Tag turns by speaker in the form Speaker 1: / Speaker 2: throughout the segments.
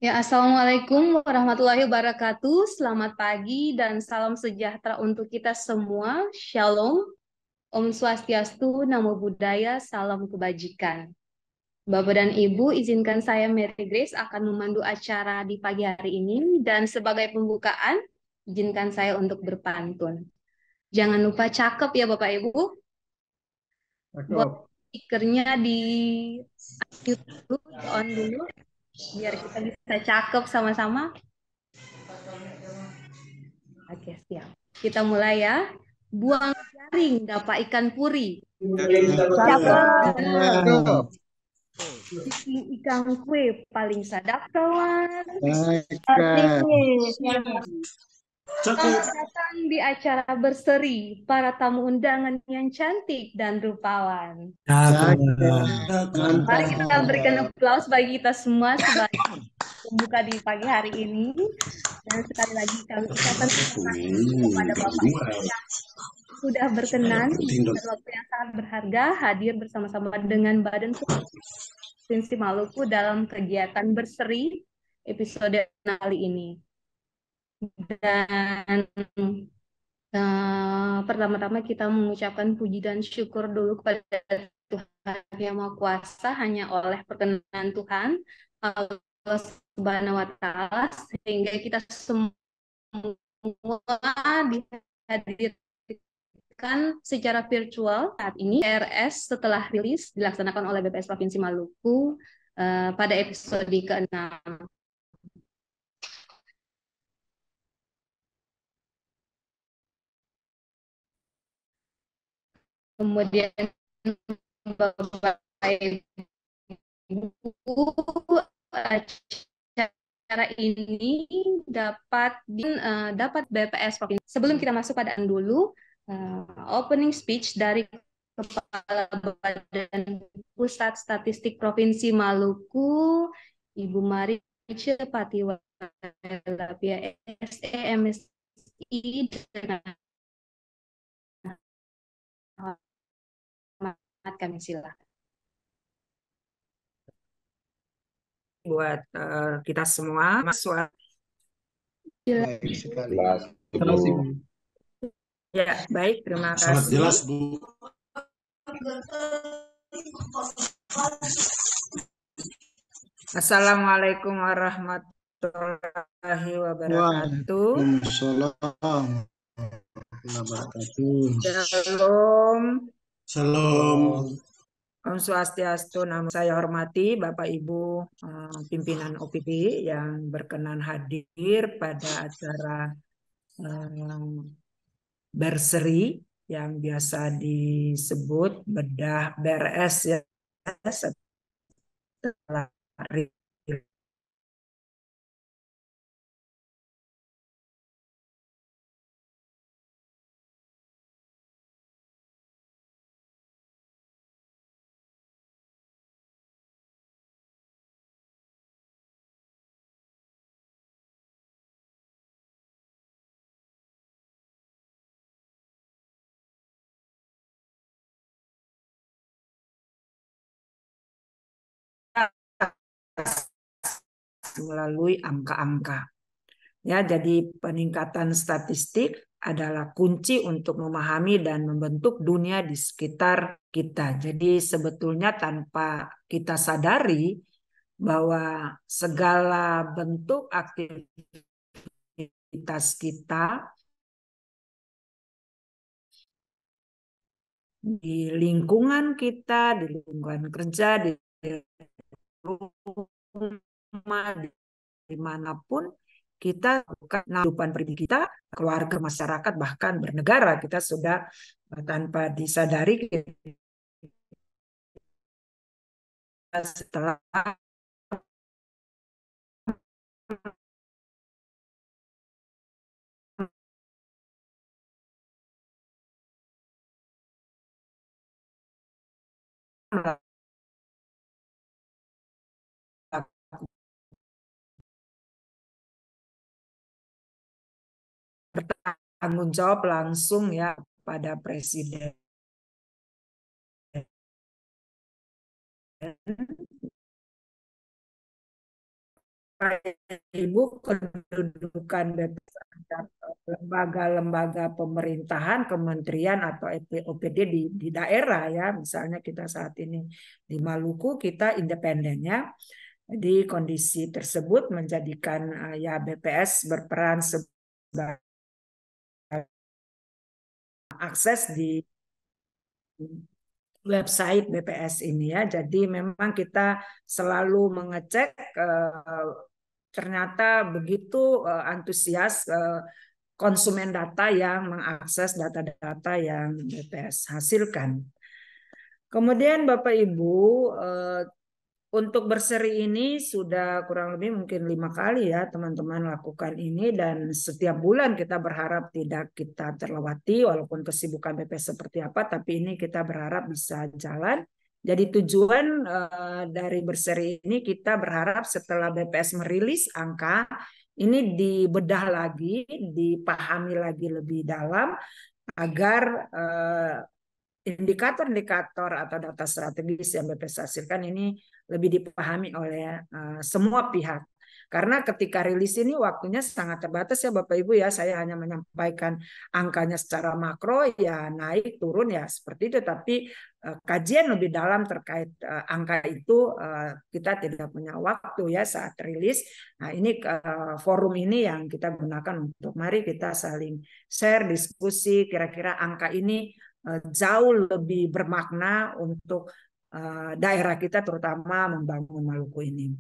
Speaker 1: Ya, Assalamualaikum warahmatullahi wabarakatuh. Selamat pagi dan salam sejahtera untuk kita semua. Shalom, Om Swastiastu, Namo Buddhaya, salam kebajikan. Bapak dan Ibu, izinkan saya Mary Grace akan memandu acara di pagi hari ini dan sebagai pembukaan, izinkan saya untuk berpantun. Jangan lupa cakep ya Bapak Ibu, buat
Speaker 2: Cakep.
Speaker 1: speakernya di mute dulu, di on dulu, biar kita bisa cakep sama-sama. Oke, siap. Kita mulai ya. Buang jaring, dapat ikan puri.
Speaker 2: Cakep.
Speaker 1: Bikin ikan kue, paling sadap kawan.
Speaker 2: Cakep.
Speaker 1: Selamat datang di acara berseri, para tamu undangan yang cantik dan rupawan.
Speaker 2: Cakep.
Speaker 1: Mari
Speaker 2: Mantap.
Speaker 1: kita berikan aplaus bagi kita semua sebagai pembuka di pagi hari ini. Dan sekali lagi kami ucapkan terima kasih kepada Bapak Ibu yang sudah berkenan dan waktu yang sangat berharga hadir bersama-sama dengan Badan Provinsi Maluku dalam kegiatan berseri episode kali ini. Dan pertama-tama kita mengucapkan puji dan syukur dulu kepada Tuhan Yang Maha Kuasa, hanya oleh perkenan Tuhan Allah Subhanahu wa Ta'ala sehingga kita semua dihadirkan secara virtual saat ini. RS setelah rilis dilaksanakan oleh BPS Provinsi Maluku pada episode ke-6. Kemudian Bapak Ibu, acara ini dapat BPS Provinsi. Sebelum kita masuk pada dulu opening speech dari Kepala Badan Pusat Statistik Provinsi Maluku, Ibu Marice Patiwala PSE MSI, dengan hormat kami silakan.
Speaker 3: Buat kita semua,
Speaker 2: Baik sekali.
Speaker 3: ya, baik, terima
Speaker 4: Sangat
Speaker 3: kasih.
Speaker 4: jelas, Bu.
Speaker 3: Assalamualaikum warahmatullahi wabarakatuh.
Speaker 2: Waalaikumsalam warahmatullahi wabarakatuh.
Speaker 3: Shalom,
Speaker 4: Salam.
Speaker 3: Om Swastiastu. Nama saya hormati Bapak Ibu pimpinan OPP yang berkenan hadir pada acara berseri yang biasa disebut bedah beres ya, setelah melalui angka-angka. Ya, jadi peningkatan statistik adalah kunci untuk memahami dan membentuk dunia di sekitar kita. Jadi sebetulnya tanpa kita sadari bahwa segala bentuk aktivitas kita di lingkungan kita, di lingkungan kerja, di rumah, dimanapun kita bukan kehidupan pribadi kita, keluarga, masyarakat, bahkan bernegara, kita sudah tanpa disadari setelah bertanggung jawab langsung ya pada presiden. Ibu, kedudukan BPS terhadap lembaga-lembaga pemerintahan, kementerian atau OPD di daerah ya. Misalnya kita saat ini di Maluku kita independen ya. Jadi kondisi tersebut menjadikan ya BPS berperan sebagai akses di website BPS ini ya. Jadi memang kita selalu mengecek ternyata begitu antusias konsumen data yang mengakses data-data yang BPS hasilkan. Kemudian Bapak Ibu, untuk berseri ini sudah kurang lebih mungkin 5 kali ya teman-teman lakukan ini, dan setiap bulan kita berharap tidak kita terlewati walaupun kesibukan BPS seperti apa, tapi ini kita berharap bisa jalan. Jadi tujuan dari berseri ini kita berharap setelah BPS merilis angka ini dibedah lagi, dipahami lagi lebih dalam agar indikator-indikator atau data strategis yang BPS hasilkan ini lebih dipahami oleh semua pihak. Karena ketika rilis ini waktunya sangat terbatas ya Bapak Ibu ya, saya hanya menyampaikan angkanya secara makro ya, naik turun ya seperti itu, tapi kajian lebih dalam terkait angka itu kita tidak punya waktu ya saat rilis. Nah ini forum ini yang kita gunakan untuk mari kita saling share, diskusi kira-kira angka ini jauh lebih bermakna untuk daerah kita terutama membangun Maluku ini.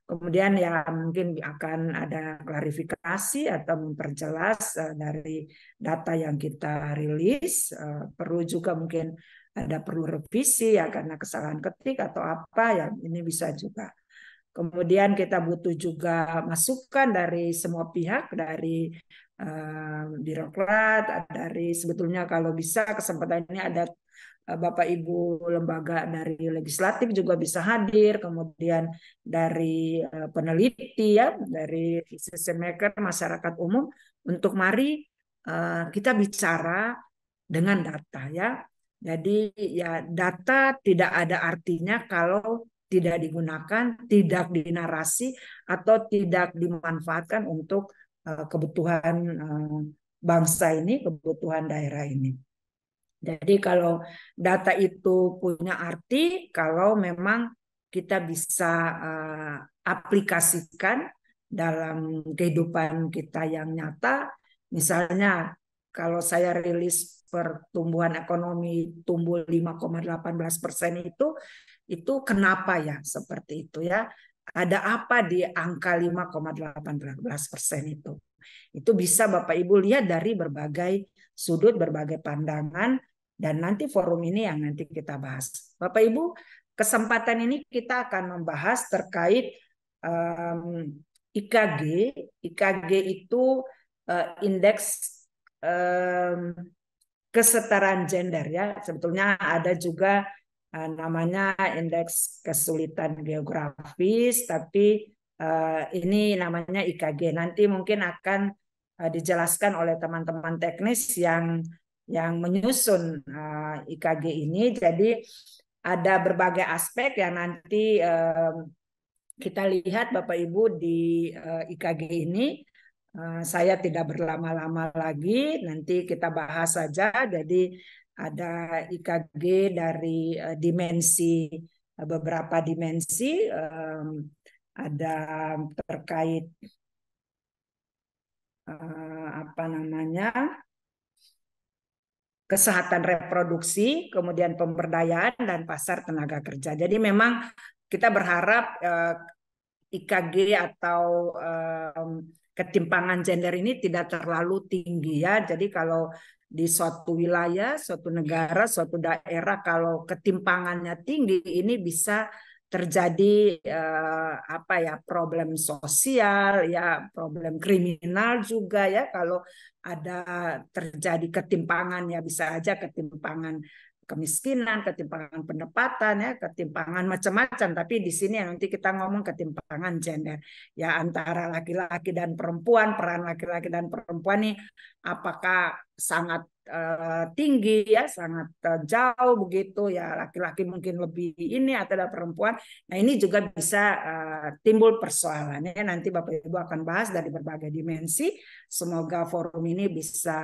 Speaker 3: Kemudian ya mungkin akan ada klarifikasi atau memperjelas dari data yang kita rilis. Perlu juga mungkin ada perlu revisi ya karena kesalahan ketik atau apa ya, ini bisa juga. Kemudian kita butuh juga masukan dari semua pihak, dari birokrat, dari sebetulnya kalau bisa kesempatan ini ada Bapak Ibu lembaga dari legislatif juga bisa hadir, kemudian dari peneliti ya, dari decision maker, masyarakat umum, untuk mari kita bicara dengan data ya. Jadi ya data tidak ada artinya kalau tidak digunakan, tidak dinarasi atau tidak dimanfaatkan untuk kebutuhan bangsa ini, kebutuhan daerah ini. Jadi kalau data itu punya arti, kalau memang kita bisa aplikasikan dalam kehidupan kita yang nyata, misalnya kalau saya rilis pertumbuhan ekonomi tumbuh 5,18% itu kenapa ya seperti itu ya? Ada apa di angka 5,18% itu? Itu bisa Bapak Ibu lihat dari berbagai sudut, berbagai pandangan, dan nanti forum ini yang nanti kita bahas. Bapak Ibu, kesempatan ini kita akan membahas terkait IKG. IKG itu indeks kesetaraan gender ya. Sebetulnya ada juga namanya indeks kesulitan geografis, tapi ini namanya IKG. Nanti mungkin akan dijelaskan oleh teman-teman teknis yang menyusun IKG ini. Jadi ada berbagai aspek yang nanti kita lihat Bapak Ibu di IKG ini. Saya tidak berlama-lama lagi, nanti kita bahas saja. Jadi ada IKG dari dimensi, beberapa dimensi, ada terkait apa namanya, kesehatan reproduksi, kemudian pemberdayaan dan pasar tenaga kerja. Jadi memang kita berharap IKG atau ketimpangan gender ini tidak terlalu tinggi ya. Jadi kalau di suatu wilayah, suatu negara, suatu daerah kalau ketimpangannya tinggi, ini bisa terjadi apa ya, problem sosial ya, problem kriminal juga ya. Kalau ada terjadi ketimpangan ya, bisa aja ketimpangan kemiskinan, ketimpangan pendapatan ya, ketimpangan macam-macam. Tapi di sini nanti kita ngomong ketimpangan gender ya, antara laki-laki dan perempuan, peran laki-laki dan perempuan nih apakah sangat tinggi ya, sangat jauh begitu ya, laki-laki mungkin lebih ini atau ada perempuan. Nah, ini juga bisa timbul persoalannya. Nanti Bapak Ibu akan bahas dari berbagai dimensi. Semoga forum ini bisa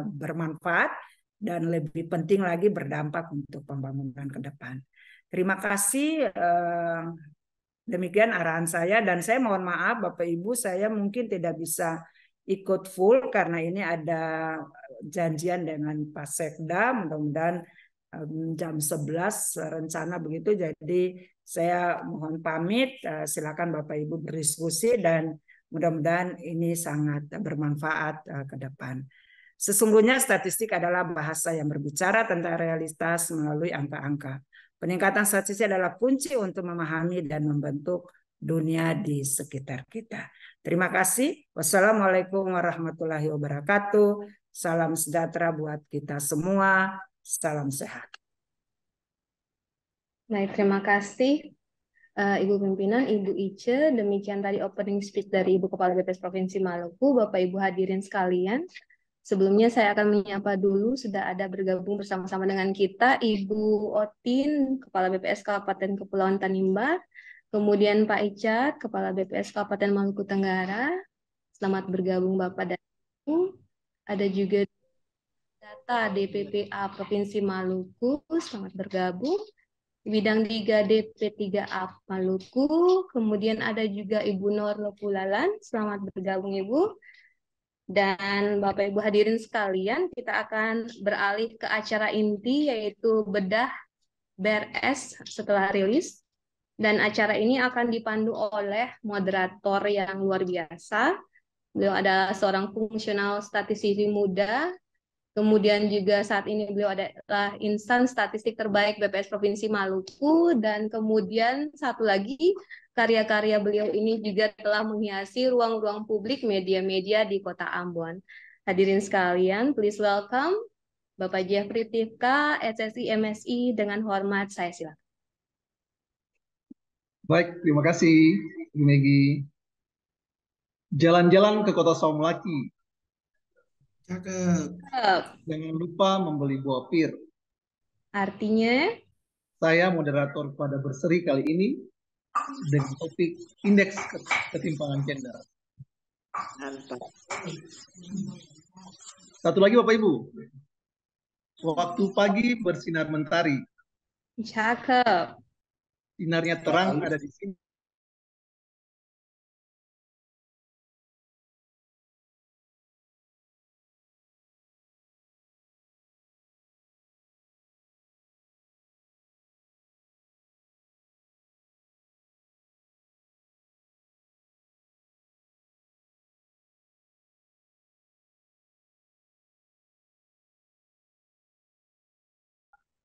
Speaker 3: bermanfaat dan lebih penting lagi berdampak untuk pembangunan ke depan. Terima kasih. Demikian arahan saya, dan saya mohon maaf Bapak Ibu, saya mungkin tidak bisa ikut full karena ini ada janjian dengan Pak Sekda, mudah-mudahan jam 11 rencana begitu, jadi saya mohon pamit. Silakan Bapak Ibu berdiskusi dan mudah-mudahan ini sangat bermanfaat ke depan. Sesungguhnya statistik adalah bahasa yang berbicara tentang realitas melalui angka-angka. Peningkatan statistik adalah kunci untuk memahami dan membentuk dunia di sekitar kita. Terima kasih. Wassalamualaikum warahmatullahi wabarakatuh. Salam sejahtera buat kita semua. Salam sehat.
Speaker 1: Baik, terima kasih Ibu Pimpinan, Ibu Ice. Demikian tadi opening speech dari Ibu Kepala BPS Provinsi Maluku. Bapak Ibu hadirin sekalian, sebelumnya saya akan menyapa dulu, sudah ada bergabung bersama-sama dengan kita Ibu Otin, Kepala BPS Kabupaten Kepulauan Tanimbar, kemudian Pak Icat, Kepala BPS Kabupaten Maluku Tenggara. Selamat bergabung Bapak dan Ibu. Ada juga data DPPA Provinsi Maluku, selamat bergabung. Bidang 3 DP3A Maluku, kemudian ada juga Ibu Nur Lopulalan, selamat bergabung Ibu. Dan Bapak Ibu hadirin sekalian, kita akan beralih ke acara inti, yaitu bedah BRS setelah rilis. Dan acara ini akan dipandu oleh moderator yang luar biasa. Beliau adalah seorang fungsional statistisi muda. Kemudian juga saat ini beliau adalah insan statistik terbaik BPS Provinsi Maluku. Dan kemudian satu lagi, karya-karya beliau ini juga telah menghiasi ruang-ruang publik media-media di Kota Ambon. Hadirin sekalian, please welcome Bapak Jeffrey Tifka, SSI MSI. Dengan hormat, saya silakan.
Speaker 5: Baik, terima kasih, Bu Megi. Jalan-jalan ke Kota Saumlaki.
Speaker 4: Cakep.
Speaker 5: Jangan lupa membeli buah pir.
Speaker 1: Artinya,
Speaker 5: Saya moderator pada berseri kali ini dengan topik indeks ketimpangan gender. Satu lagi Bapak Ibu. Waktu pagi bersinar mentari.
Speaker 1: cakep.
Speaker 5: Sinarnya terang ada di sini.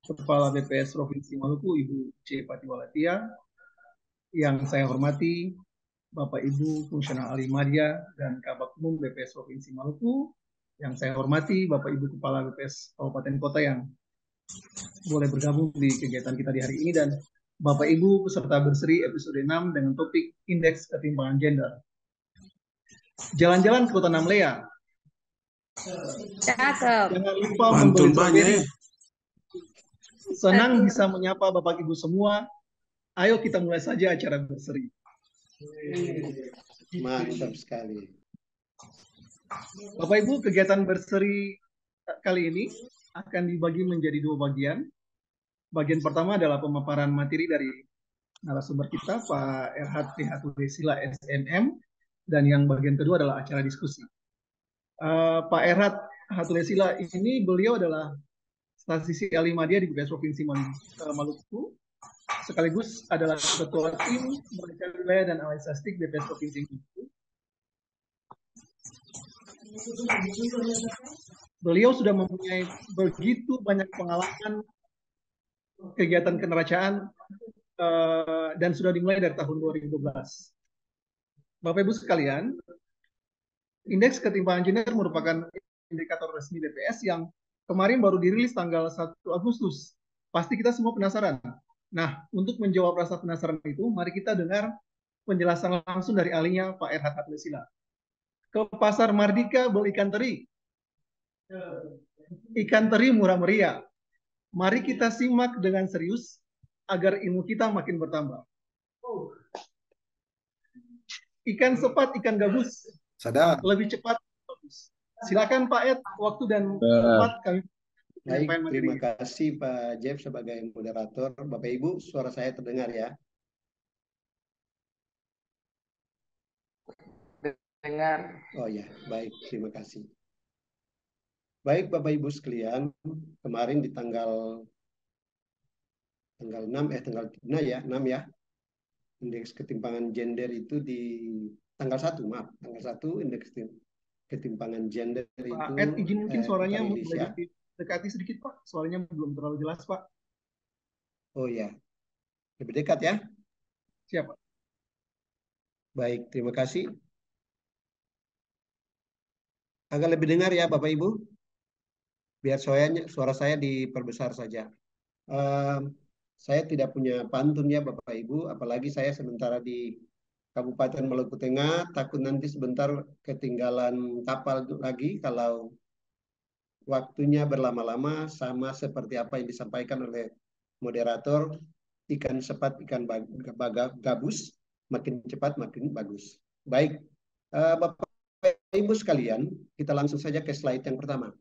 Speaker 5: Kepala BPS Provinsi Maluku, Ibu C. Patiwalatia, yang saya hormati Bapak Ibu Fungsional Ahli Media dan Kabak Umum BPS Provinsi Maluku, yang saya hormati Bapak Ibu Kepala BPS Kabupaten Kota yang boleh bergabung di kegiatan kita di hari ini, dan Bapak Ibu peserta berseri episode 6 dengan topik indeks ketimpangan gender. Jalan-jalan ke Kota Namlea.
Speaker 1: Cakep.
Speaker 5: Jangan lupa
Speaker 4: Mantul
Speaker 5: membeli
Speaker 4: banyak
Speaker 5: strawberry.
Speaker 4: ya.
Speaker 5: Senang bisa menyapa Bapak Ibu semua. Ayo kita mulai saja acara berseri.
Speaker 2: Mantap sekali.
Speaker 5: Bapak Ibu, kegiatan berseri kali ini akan dibagi menjadi dua bagian. Bagian pertama adalah pemaparan materi dari narasumber kita, Pak Erhat Sila SNM, dan yang bagian kedua adalah acara diskusi. Pak Erhat Sila ini beliau adalah statistisi ahli media di BPS Provinsi Maluku, sekaligus adalah ketua tim Mereka Wilayah dan Analisa Statistik BPS Provinsi Maluku. Beliau sudah mempunyai begitu banyak pengalaman kegiatan keneracaan dan sudah dimulai dari tahun 2012. Bapak Ibu sekalian, indeks ketimpangan gender merupakan indikator resmi BPS yang kemarin baru dirilis tanggal 1 Agustus. Pasti kita semua penasaran. Nah, untuk menjawab rasa penasaran itu, mari kita dengar penjelasan langsung dari ahlinya Pak Erhat Sila. Ke pasar Mardika beli ikan teri. Ikan teri murah meriah. Mari kita simak dengan serius agar ilmu kita makin bertambah. Ikan sepat, ikan gabus,
Speaker 2: Sadar.
Speaker 5: lebih cepat. Silakan Pak Ed, waktu dan tempat kami.
Speaker 6: Baik, terima kasih Pak Jeff sebagai moderator. Bapak Ibu, suara saya terdengar ya?
Speaker 7: Dengar.
Speaker 6: Oh ya, baik, terima kasih. Baik Bapak Ibu sekalian, kemarin di tanggal 6 ya, indeks ketimpangan gender itu di tanggal 1, maaf, tanggal 1 indeks ketimpangan gender
Speaker 5: Pak
Speaker 6: itu
Speaker 5: Ed, izin mungkin suaranya
Speaker 6: kita rilis ya.
Speaker 5: dekati sedikit Pak, suaranya belum terlalu jelas Pak.
Speaker 6: Oh ya, lebih dekat ya.
Speaker 5: Siapa?
Speaker 6: Baik, terima kasih. Agak lebih dengar ya Bapak Ibu. Biar suara saya diperbesar saja. Saya tidak punya pantun ya Bapak Ibu, apalagi saya sementara di Kabupaten Maluku Tengah, takut nanti sebentar ketinggalan kapal lagi kalau waktunya berlama-lama, sama seperti apa yang disampaikan oleh moderator, ikan sepat, ikan gabus, makin cepat makin bagus. Baik, Bapak Ibu sekalian, kita langsung saja ke slide yang pertama.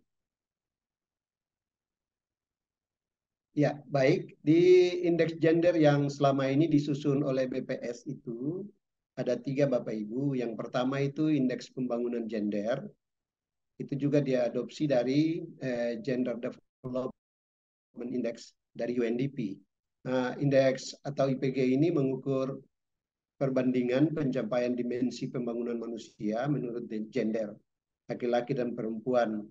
Speaker 6: Ya, baik. Di indeks gender yang selama ini disusun oleh BPS itu ada 3 Bapak Ibu. Yang pertama itu indeks pembangunan gender. Itu juga diadopsi dari Gender Development Index dari UNDP. Nah, indeks atau IPG ini mengukur perbandingan pencapaian dimensi pembangunan manusia menurut gender, laki-laki dan perempuan.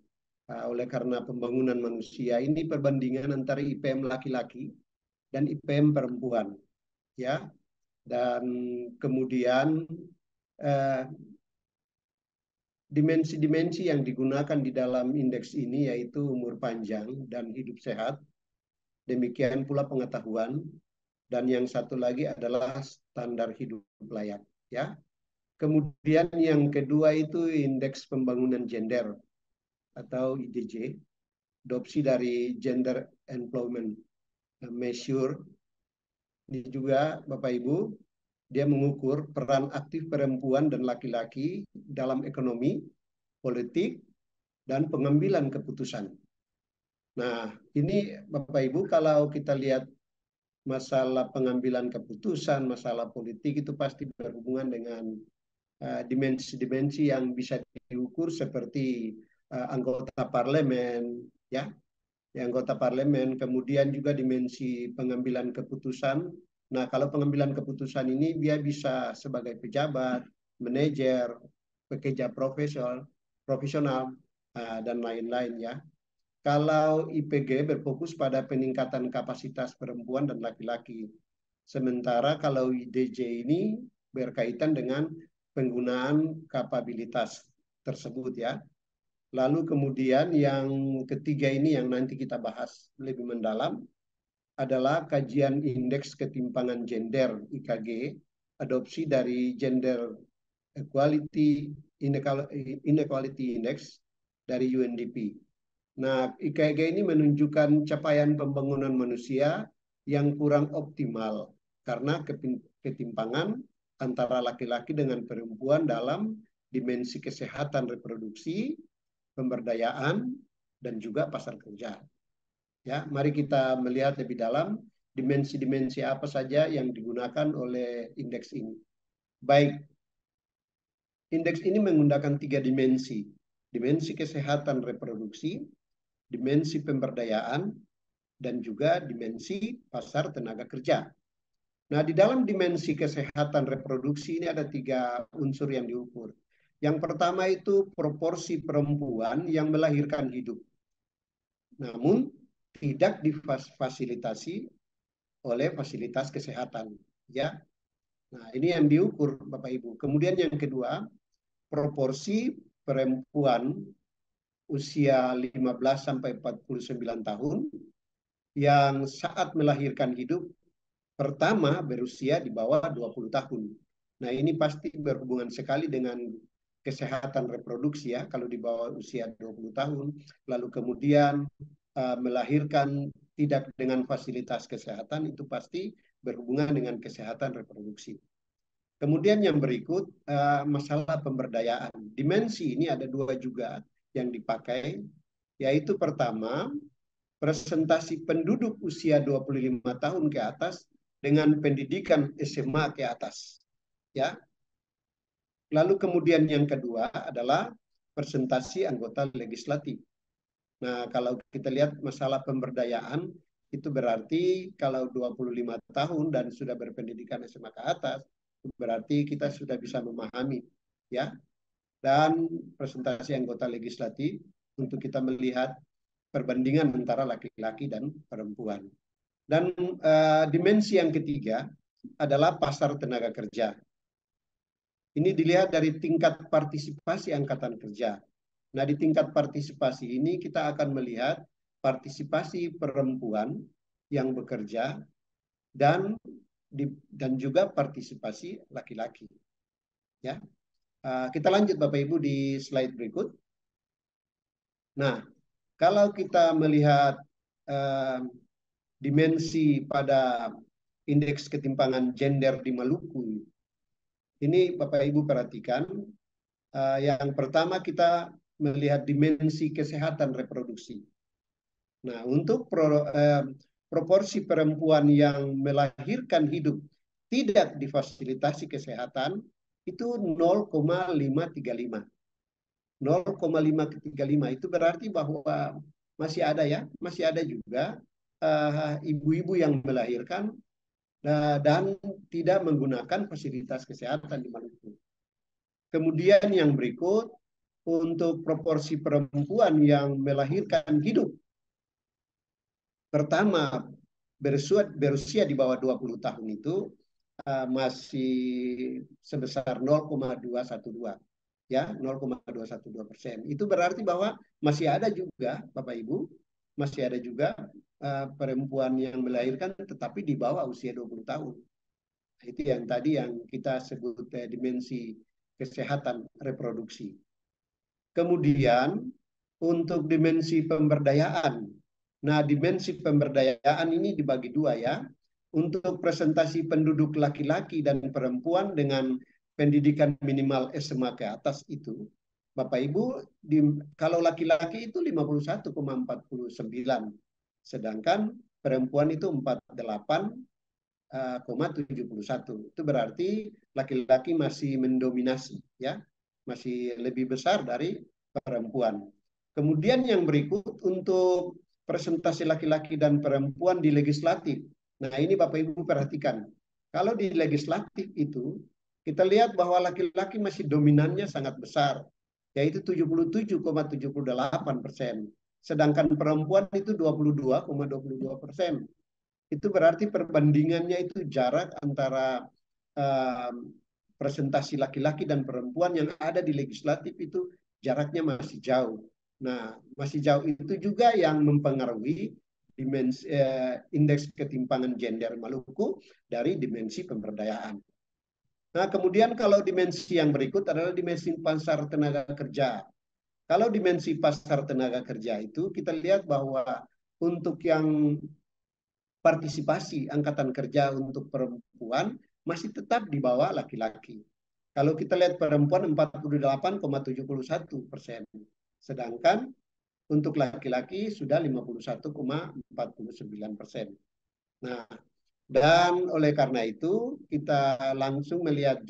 Speaker 6: Oleh karena pembangunan manusia ini perbandingan antara IPM laki-laki dan IPM perempuan, ya. Dan kemudian dimensi-dimensi yang digunakan di dalam indeks ini yaitu umur panjang dan hidup sehat, demikian pula pengetahuan, dan yang satu lagi adalah standar hidup layak, ya. Kemudian yang kedua itu indeks pembangunan gender atau IDG, adopsi dari Gender Employment Measure. Ini juga Bapak Ibu, dia mengukur peran aktif perempuan dan laki-laki dalam ekonomi, politik, dan pengambilan keputusan. Nah, ini Bapak Ibu kalau kita lihat masalah pengambilan keputusan, masalah politik itu pasti berhubungan dengan dimensi-dimensi yang bisa diukur seperti anggota parlemen, ya, anggota parlemen, kemudian juga dimensi pengambilan keputusan. Nah, kalau pengambilan keputusan ini dia bisa sebagai pejabat, manajer, pekerja profesional, dan lain-lain ya. Kalau IPG berfokus pada peningkatan kapasitas perempuan dan laki-laki. Sementara kalau IDJ ini berkaitan dengan penggunaan kapabilitas tersebut ya. Lalu kemudian yang ketiga ini yang nanti kita bahas lebih mendalam adalah kajian indeks ketimpangan gender IKG, adopsi dari Gender Equality Inequality Index dari UNDP. Nah, IKG ini menunjukkan capaian pembangunan manusia yang kurang optimal karena ketimpangan antara laki-laki dengan perempuan dalam dimensi kesehatan reproduksi, pemberdayaan, dan juga pasar kerja. Ya, mari kita melihat lebih dalam dimensi-dimensi apa saja yang digunakan oleh indeks ini. Baik, indeks ini menggunakan 3 dimensi. Dimensi kesehatan reproduksi, dimensi pemberdayaan, dan juga dimensi pasar tenaga kerja. Nah, di dalam dimensi kesehatan reproduksi ini ada 3 unsur yang diukur. Yang pertama itu proporsi perempuan yang melahirkan hidup, namun tidak difasilitasi oleh fasilitas kesehatan, ya. Nah, ini yang diukur Bapak Ibu. Kemudian yang kedua, proporsi perempuan usia 15 sampai 49 tahun yang saat melahirkan hidup pertama berusia di bawah 20 tahun. Nah, ini pasti berhubungan sekali dengan kesehatan reproduksi ya, kalau di bawah usia 20 tahun, lalu kemudian melahirkan tidak dengan fasilitas kesehatan, itu pasti berhubungan dengan kesehatan reproduksi. Kemudian yang berikut, masalah pemberdayaan. Dimensi ini ada dua juga yang dipakai, yaitu pertama, presentasi penduduk usia 25 tahun ke atas dengan pendidikan SMA ke atas. Ya. Lalu kemudian yang kedua adalah presentasi anggota legislatif. Nah, kalau kita lihat masalah pemberdayaan, itu berarti kalau 25 tahun dan sudah berpendidikan SMA ke atas, berarti kita sudah bisa memahami. Ya. Dan presentasi anggota legislatif untuk kita melihat perbandingan antara laki-laki dan perempuan. Dan dimensi yang ketiga adalah pasar tenaga kerja. Ini dilihat dari tingkat partisipasi angkatan kerja. Nah, di tingkat partisipasi ini kita akan melihat partisipasi perempuan yang bekerja dan juga partisipasi laki-laki. Ya, kita lanjut Bapak Ibu di slide berikut. Nah, kalau kita melihat dimensi pada indeks ketimpangan gender di Maluku, ini Bapak Ibu perhatikan, yang pertama kita melihat dimensi kesehatan reproduksi. Nah, untuk proporsi perempuan yang melahirkan hidup tidak difasilitasi kesehatan itu 0,535. 0,535 itu berarti bahwa masih ada ya, masih ada juga ibu-ibu yang melahirkan dan tidak menggunakan fasilitas kesehatan di Maluku. Kemudian yang berikut, untuk proporsi perempuan yang melahirkan hidup pertama berusia di bawah 20 tahun itu masih sebesar 0,212. Ya, 0,212%. Itu berarti bahwa masih ada juga, Bapak Ibu, masih ada juga perempuan yang melahirkan tetapi di bawah usia 20 tahun. Itu yang tadi yang kita sebut dimensi kesehatan reproduksi. Kemudian untuk dimensi pemberdayaan. Nah, dimensi pemberdayaan ini dibagi dua ya. Untuk presentasi penduduk laki-laki dan perempuan dengan pendidikan minimal SMA ke atas itu, Bapak Ibu, kalau laki-laki itu 51,49, sedangkan perempuan itu 48,71. Itu berarti laki-laki masih mendominasi, ya, masih lebih besar dari perempuan. Kemudian yang berikut untuk presentasi laki-laki dan perempuan di legislatif. Nah, ini Bapak Ibu perhatikan. Kalau di legislatif itu, kita lihat bahwa laki-laki masih dominannya sangat besar, yaitu 77,78%. Sedangkan perempuan itu 22,22%. Itu berarti perbandingannya itu jarak antara presentasi laki-laki dan perempuan yang ada di legislatif itu jaraknya masih jauh. Nah, masih jauh itu juga yang mempengaruhi dimensi indeks ketimpangan gender Maluku dari dimensi pemberdayaan. Nah, kemudian kalau dimensi yang berikut adalah dimensi pasar tenaga kerja. Kalau dimensi pasar tenaga kerja itu kita lihat bahwa untuk yang partisipasi angkatan kerja untuk perempuan masih tetap di bawah laki-laki. Kalau kita lihat perempuan 48,71%, sedangkan untuk laki-laki sudah 51,49%. Nah, dan oleh karena itu kita langsung melihat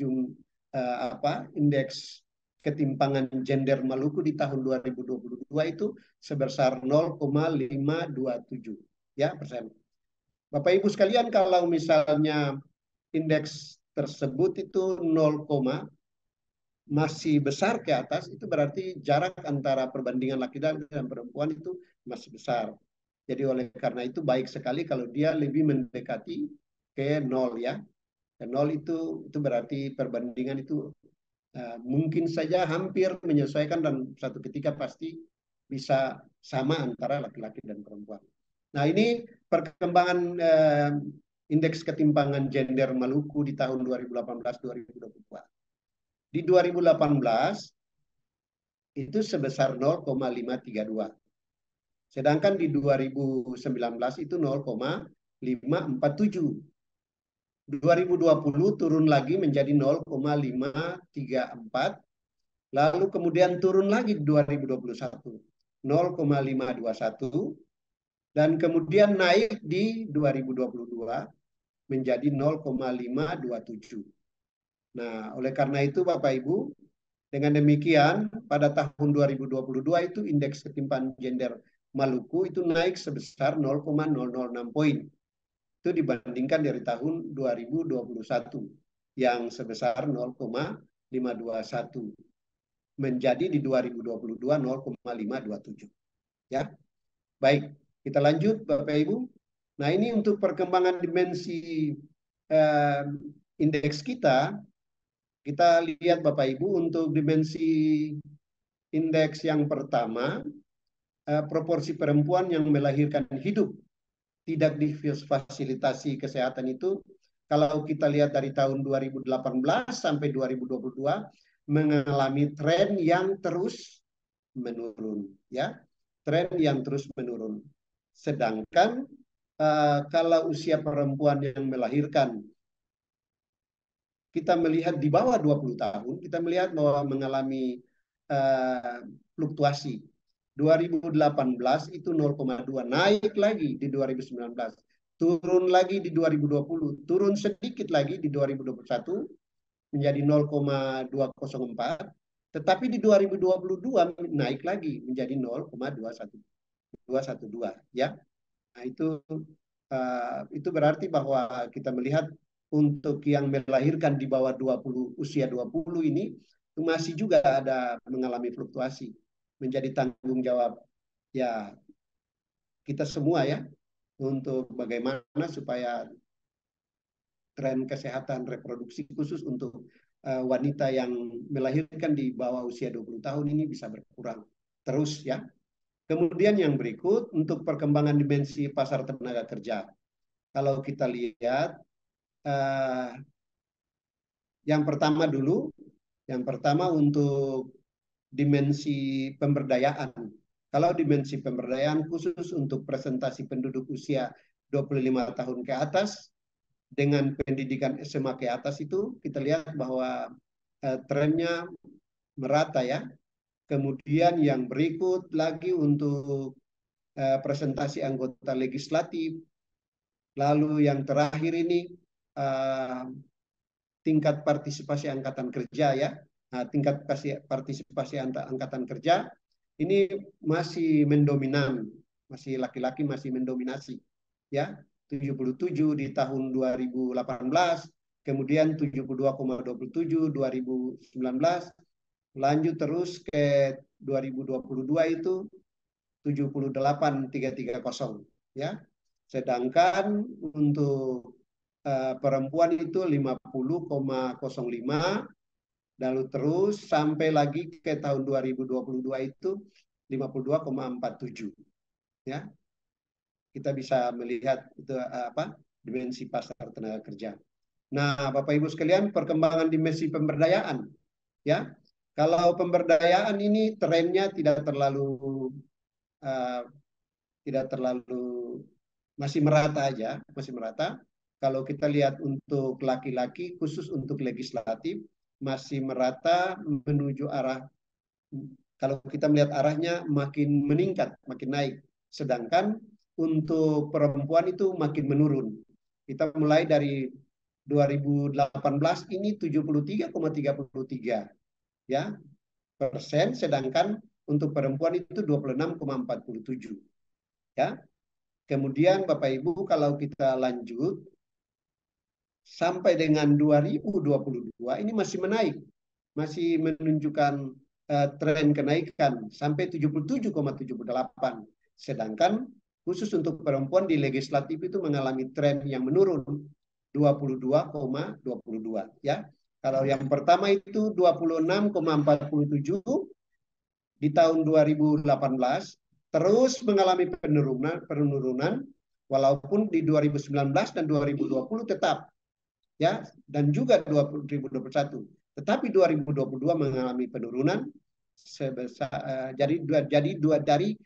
Speaker 6: indeks ketimpangan gender Maluku di tahun 2022 itu sebesar 0,527 ya persen. Bapak Ibu sekalian, kalau misalnya indeks tersebut itu 0, masih besar ke atas, itu berarti jarak antara perbandingan laki-laki dan perempuan itu masih besar. Jadi oleh karena itu baik sekali kalau dia lebih mendekati ke 0 ya. Dan 0 itu berarti perbandingan itu mungkin saja hampir menyesuaikan dan satu ketika pasti bisa sama antara laki-laki dan perempuan. Nah, ini perkembangan indeks ketimpangan gender Maluku di tahun 2018-2022. Di 2018 itu sebesar 0,532. Sedangkan di 2019 itu 0,547. 2020 turun lagi menjadi 0,534. Lalu kemudian turun lagi di 2021 0,521 dan kemudian naik di 2022 menjadi 0,527. Nah, oleh karena itu Bapak Ibu, dengan demikian pada tahun 2022 itu indeks ketimpangan gender Maluku itu naik sebesar 0,006 poin. Itu dibandingkan dari tahun 2021 yang sebesar 0,521 menjadi di 2022 0,527. Ya. Baik, kita lanjut Bapak Ibu. Nah, ini untuk perkembangan dimensi indeks kita lihat Bapak Ibu untuk dimensi indeks yang pertama, proporsi perempuan yang melahirkan hidup tidak difasilitasi kesehatan itu, kalau kita lihat dari tahun 2018 sampai 2022 mengalami tren yang terus menurun, ya, tren yang terus menurun. Sedangkan kalau usia perempuan yang melahirkan kita melihat di bawah 20 tahun, kita melihat bahwa mengalami fluktuasi. 2018 itu 0,2, naik lagi di 2019, turun lagi di 2020, turun sedikit lagi di 2021 menjadi 0,204, tetapi di 2022 naik lagi menjadi 0,212 ya. Nah, itu berarti bahwa kita melihat untuk yang melahirkan di bawah 20 usia 20 ini itu masih juga ada mengalami fluktuasi, menjadi tanggung jawab ya kita semua ya untuk bagaimana supaya tren kesehatan reproduksi khusus untuk wanita yang melahirkan di bawah usia 20 tahun ini bisa berkurang terus ya. Kemudian yang berikut untuk perkembangan dimensi pasar tenaga kerja. Kalau kita lihat yang pertama dulu, yang pertama untuk dimensi pemberdayaan. Kalau dimensi pemberdayaan khusus untuk presentasi penduduk usia 25 tahun ke atas dengan pendidikan SMA ke atas itu kita lihat bahwa trennya merata ya. Kemudian yang berikut lagi untuk presentasi anggota legislatif. Lalu yang terakhir ini tingkat partisipasi angkatan kerja ya. Nah, tingkat partisipasi angkatan kerja ini masih mendominan, masih laki-laki masih mendominasi ya. 77 di tahun 2018, kemudian 72,27 2019, lanjut terus ke 2022 itu 78,330 ya. Sedangkan untuk perempuan itu 50,05, lalu terus sampai lagi ke tahun 2022 itu 52,47 ya. Kita bisa melihat itu dimensi pasar tenaga kerja. Nah, Bapak Ibu sekalian, perkembangan dimensi pemberdayaan ya. Kalau pemberdayaan ini trennya tidak terlalu masih merata aja, masih merata. Kalau kita lihat untuk laki-laki khusus untuk legislatif masih merata menuju arah, kalau kita melihat arahnya makin meningkat, makin naik. Sedangkan untuk perempuan itu makin menurun. Kita mulai dari 2018 ini 73,33 ya persen, sedangkan untuk perempuan itu 26,47 ya. Kemudian Bapak Ibu kalau kita lanjut sampai dengan 2022 ini masih menaik, masih menunjukkan tren kenaikan sampai 77,78. Sedangkan khusus untuk perempuan di legislatif itu mengalami tren yang menurun 22,22 ya. Kalau yang pertama itu 26,47 di tahun 2018 terus mengalami penurunan walaupun di 2019 dan 2020 tetap ya, dan juga 2021. Tetapi 2022 mengalami penurunan sebesar dari 23,26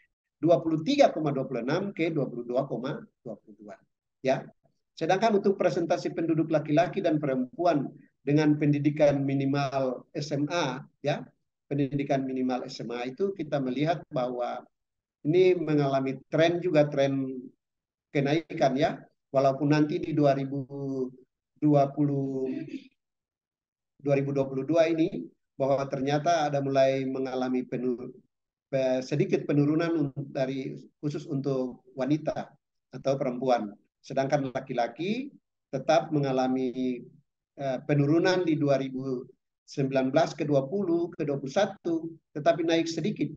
Speaker 6: ke 22,22 ya. Sedangkan untuk presentasi penduduk laki-laki dan perempuan dengan pendidikan minimal SMA ya, pendidikan minimal SMA itu kita melihat bahwa ini mengalami tren kenaikan ya, walaupun nanti di 2022 ini bahwa ternyata ada mulai mengalami sedikit penurunan khusus untuk wanita atau perempuan. Sedangkan laki-laki tetap mengalami penurunan di 2019 ke 20 ke 21, tetapi naik sedikit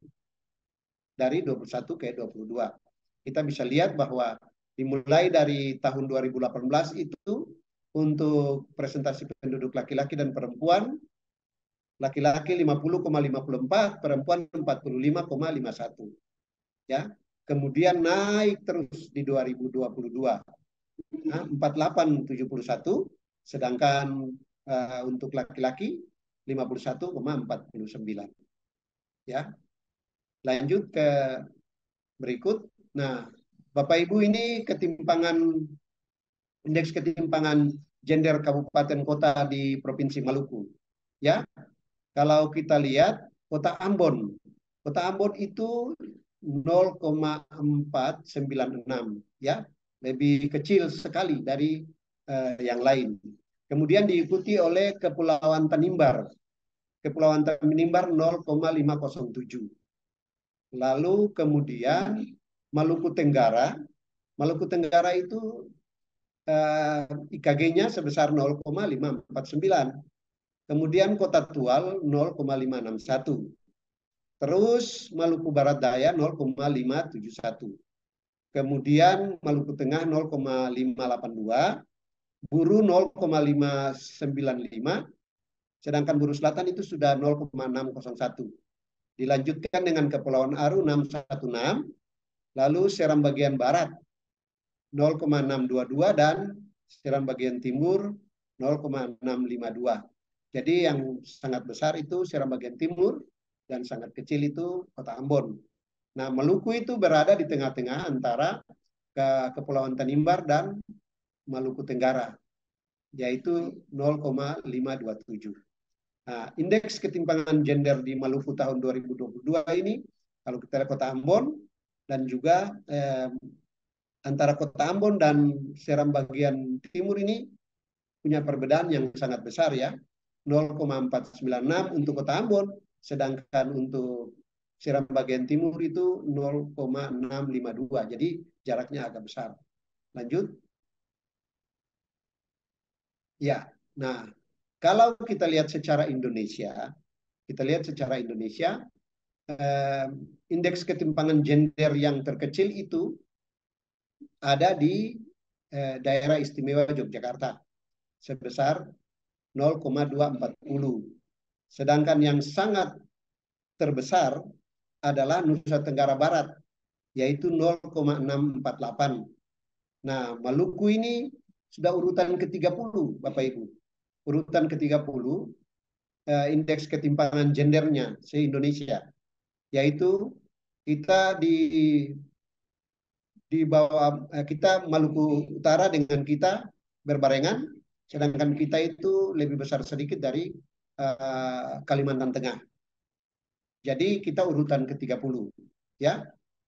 Speaker 6: dari 21 ke 22. Kita bisa lihat bahwa dimulai dari tahun 2018 itu untuk presentasi penduduk laki-laki dan perempuan, laki-laki 50,54, perempuan 45,51. Ya. Kemudian naik terus di 2022. 48,71, sedangkan untuk laki-laki 51,49. Ya. Lanjut ke berikut. Nah, Bapak Ibu, ini indeks ketimpangan gender kabupaten kota di Provinsi Maluku. Ya. Kalau kita lihat Kota Ambon itu 0,496 ya, lebih kecil sekali dari yang lain. Kemudian diikuti oleh Kepulauan Tanimbar 0,507. Lalu kemudian Maluku Tenggara itu IKG-nya sebesar 0,549. Kemudian Kota Tual 0,561. Terus Maluku Barat Daya 0,571. Kemudian Maluku Tengah 0,582. Buru 0,595. Sedangkan Buru Selatan itu sudah 0,601. Dilanjutkan dengan Kepulauan Aru 616. Lalu Seram bagian Barat 0,622 dan Seram bagian Timur 0,652. Jadi yang sangat besar itu Seram bagian timur dan sangat kecil itu Kota Ambon. Nah, Maluku itu berada di tengah-tengah antara Kepulauan Tanimbar dan Maluku Tenggara, yaitu 0,527. Nah, indeks ketimpangan gender di Maluku tahun 2022 ini, kalau kita lihat Kota Ambon dan juga antara Kota Ambon dan Seram bagian timur ini punya perbedaan yang sangat besar ya. 0,496 untuk Kota Ambon, sedangkan untuk Seram bagian timur itu 0,652. Jadi jaraknya agak besar. Lanjut. Ya, nah kalau kita lihat secara Indonesia, indeks ketimpangan gender yang terkecil itu ada di daerah istimewa Yogyakarta sebesar 0,240. Sedangkan yang sangat terbesar adalah Nusa Tenggara Barat, yaitu 0,648. Nah, Maluku ini sudah urutan ke-30, Bapak Ibu. Urutan ke-30 indeks ketimpangan gendernya se-Indonesia, yaitu kita di bawah kita Maluku Utara dengan kita berbarengan, sedangkan kita itu lebih besar sedikit dari Kalimantan Tengah. Jadi kita urutan ke-30 ya.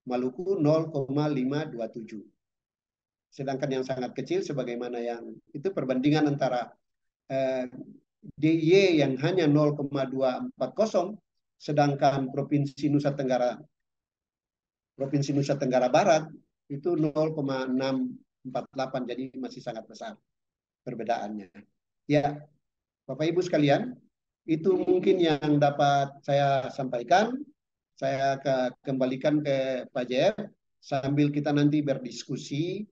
Speaker 6: Maluku 0,527. Sedangkan yang sangat kecil sebagaimana yang itu perbandingan antara DIY yang hanya 0,240, sedangkan Provinsi Nusa Tenggara Barat itu 0,648, jadi masih sangat besar perbedaannya. Ya, Bapak Ibu sekalian, itu mungkin yang dapat saya sampaikan. Saya kembalikan ke Pak JF sambil kita nanti berdiskusi,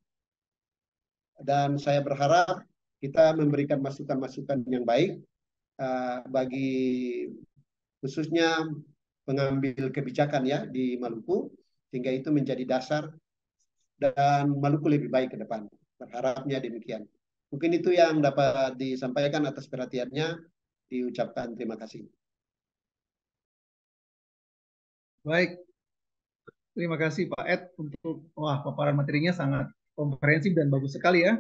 Speaker 6: dan saya berharap kita memberikan masukan-masukan yang baik bagi khususnya pengambil kebijakan ya di Maluku, sehingga itu menjadi dasar dan Maluku lebih baik ke depan. Berharapnya demikian. Mungkin itu yang dapat disampaikan. Atas perhatiannya diucapkan terima kasih.
Speaker 5: Baik, terima kasih Pak Ed untuk paparan materinya sangat komprehensif dan bagus sekali ya.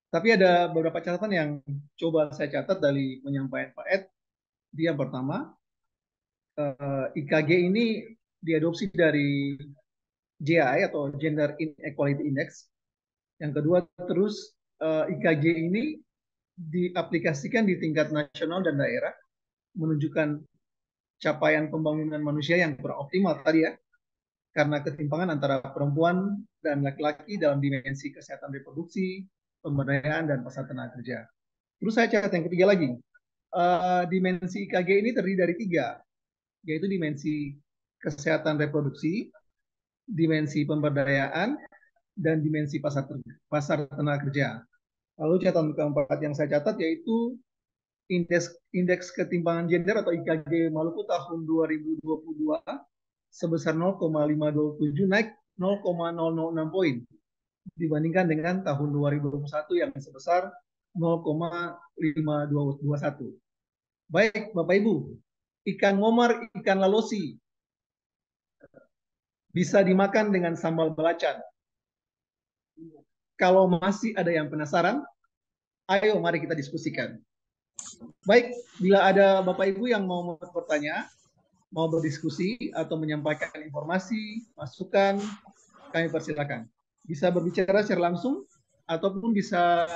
Speaker 5: Tapi ada beberapa catatan yang coba saya catat dari penyampaian Pak Ed. Yang pertama, IKG ini diadopsi dari GI atau Gender Inequality Index. Yang kedua, terus IKG ini diaplikasikan di tingkat nasional dan daerah, menunjukkan capaian pembangunan manusia yang kurang optimal tadi ya, karena ketimpangan antara perempuan dan laki-laki dalam dimensi kesehatan reproduksi, pemberdayaan, dan pasar tenaga kerja. Terus saya catat yang ketiga lagi, dimensi IKG ini terdiri dari 3, yaitu dimensi kesehatan reproduksi, dimensi pemberdayaan, dan dimensi pasar tenaga kerja. Lalu catatan keempat yang saya catat yaitu indeks ketimpangan gender atau IKG Maluku tahun 2022 sebesar 0,527 naik 0,006 poin dibandingkan dengan tahun 2021 yang sebesar 0,5221. Baik Bapak Ibu, ikan momar, ikan lalosi bisa dimakan dengan sambal belacan. Kalau masih ada yang penasaran, ayo mari kita diskusikan. Baik, bila ada Bapak Ibu yang mau bertanya, mau berdiskusi atau menyampaikan informasi, masukan, kami persilakan. Bisa berbicara secara langsung ataupun bisa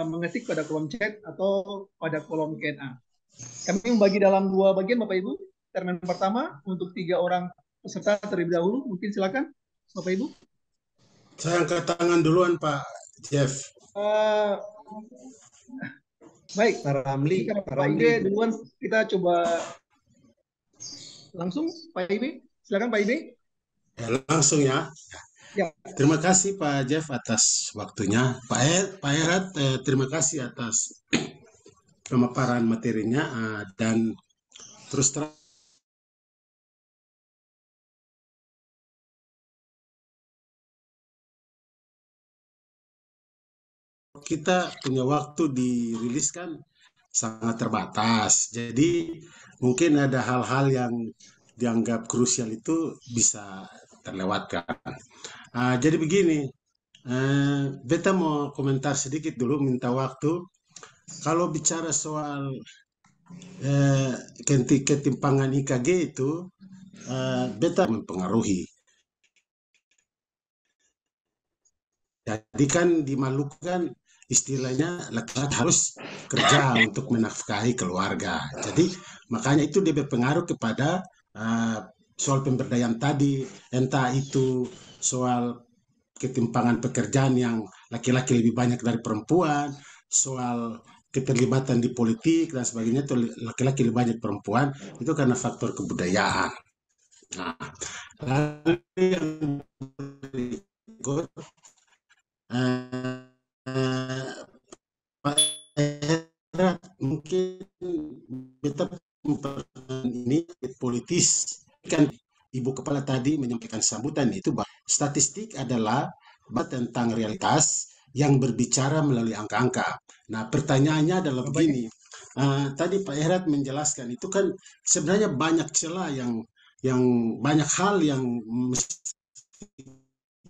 Speaker 5: mengetik pada kolom chat atau pada kolom Q&A. Kami membagi dalam 2 bagian Bapak Ibu. Termen pertama untuk 3 orang peserta terlebih dahulu. Mungkin silakan Bapak Ibu.
Speaker 7: Saya angkat tangan duluan Pak Jeff.
Speaker 5: Baik,
Speaker 6: Pak Ramli,
Speaker 5: Pak Ibe duluan, kita coba langsung Pak Ibe. Silakan Pak Ibe.
Speaker 7: Ya, langsung ya.
Speaker 5: Ya.
Speaker 7: Terima kasih Pak Jeff atas waktunya. Pak Erat, terima kasih atas pemaparan materinya dan terus terang kita punya waktu diriliskan sangat terbatas. Jadi mungkin ada hal-hal yang dianggap krusial itu bisa terlewatkan. Jadi begini, beta mau komentar sedikit dulu, minta waktu. Kalau bicara soal ketimpangan IKG itu, beta mempengaruhi. Jadi kan di Maluku kan istilahnya laki-laki harus kerja untuk menafkahi keluarga. Jadi makanya itu dia berpengaruh kepada soal pemberdayaan tadi, entah itu soal ketimpangan pekerjaan yang laki-laki lebih banyak dari perempuan, soal keterlibatan di politik dan sebagainya itu laki-laki lebih banyak perempuan, itu karena faktor kebudayaan. Nah, lalu yang berikut, Pak Erat, mungkin kita ini politis kan Ibu Kepala tadi menyampaikan sambutan itu bahwa statistik adalah tentang realitas yang berbicara melalui angka-angka. Nah, pertanyaannya adalah begini. Tadi Pak Erat menjelaskan itu kan sebenarnya banyak celah yang banyak hal yang mesti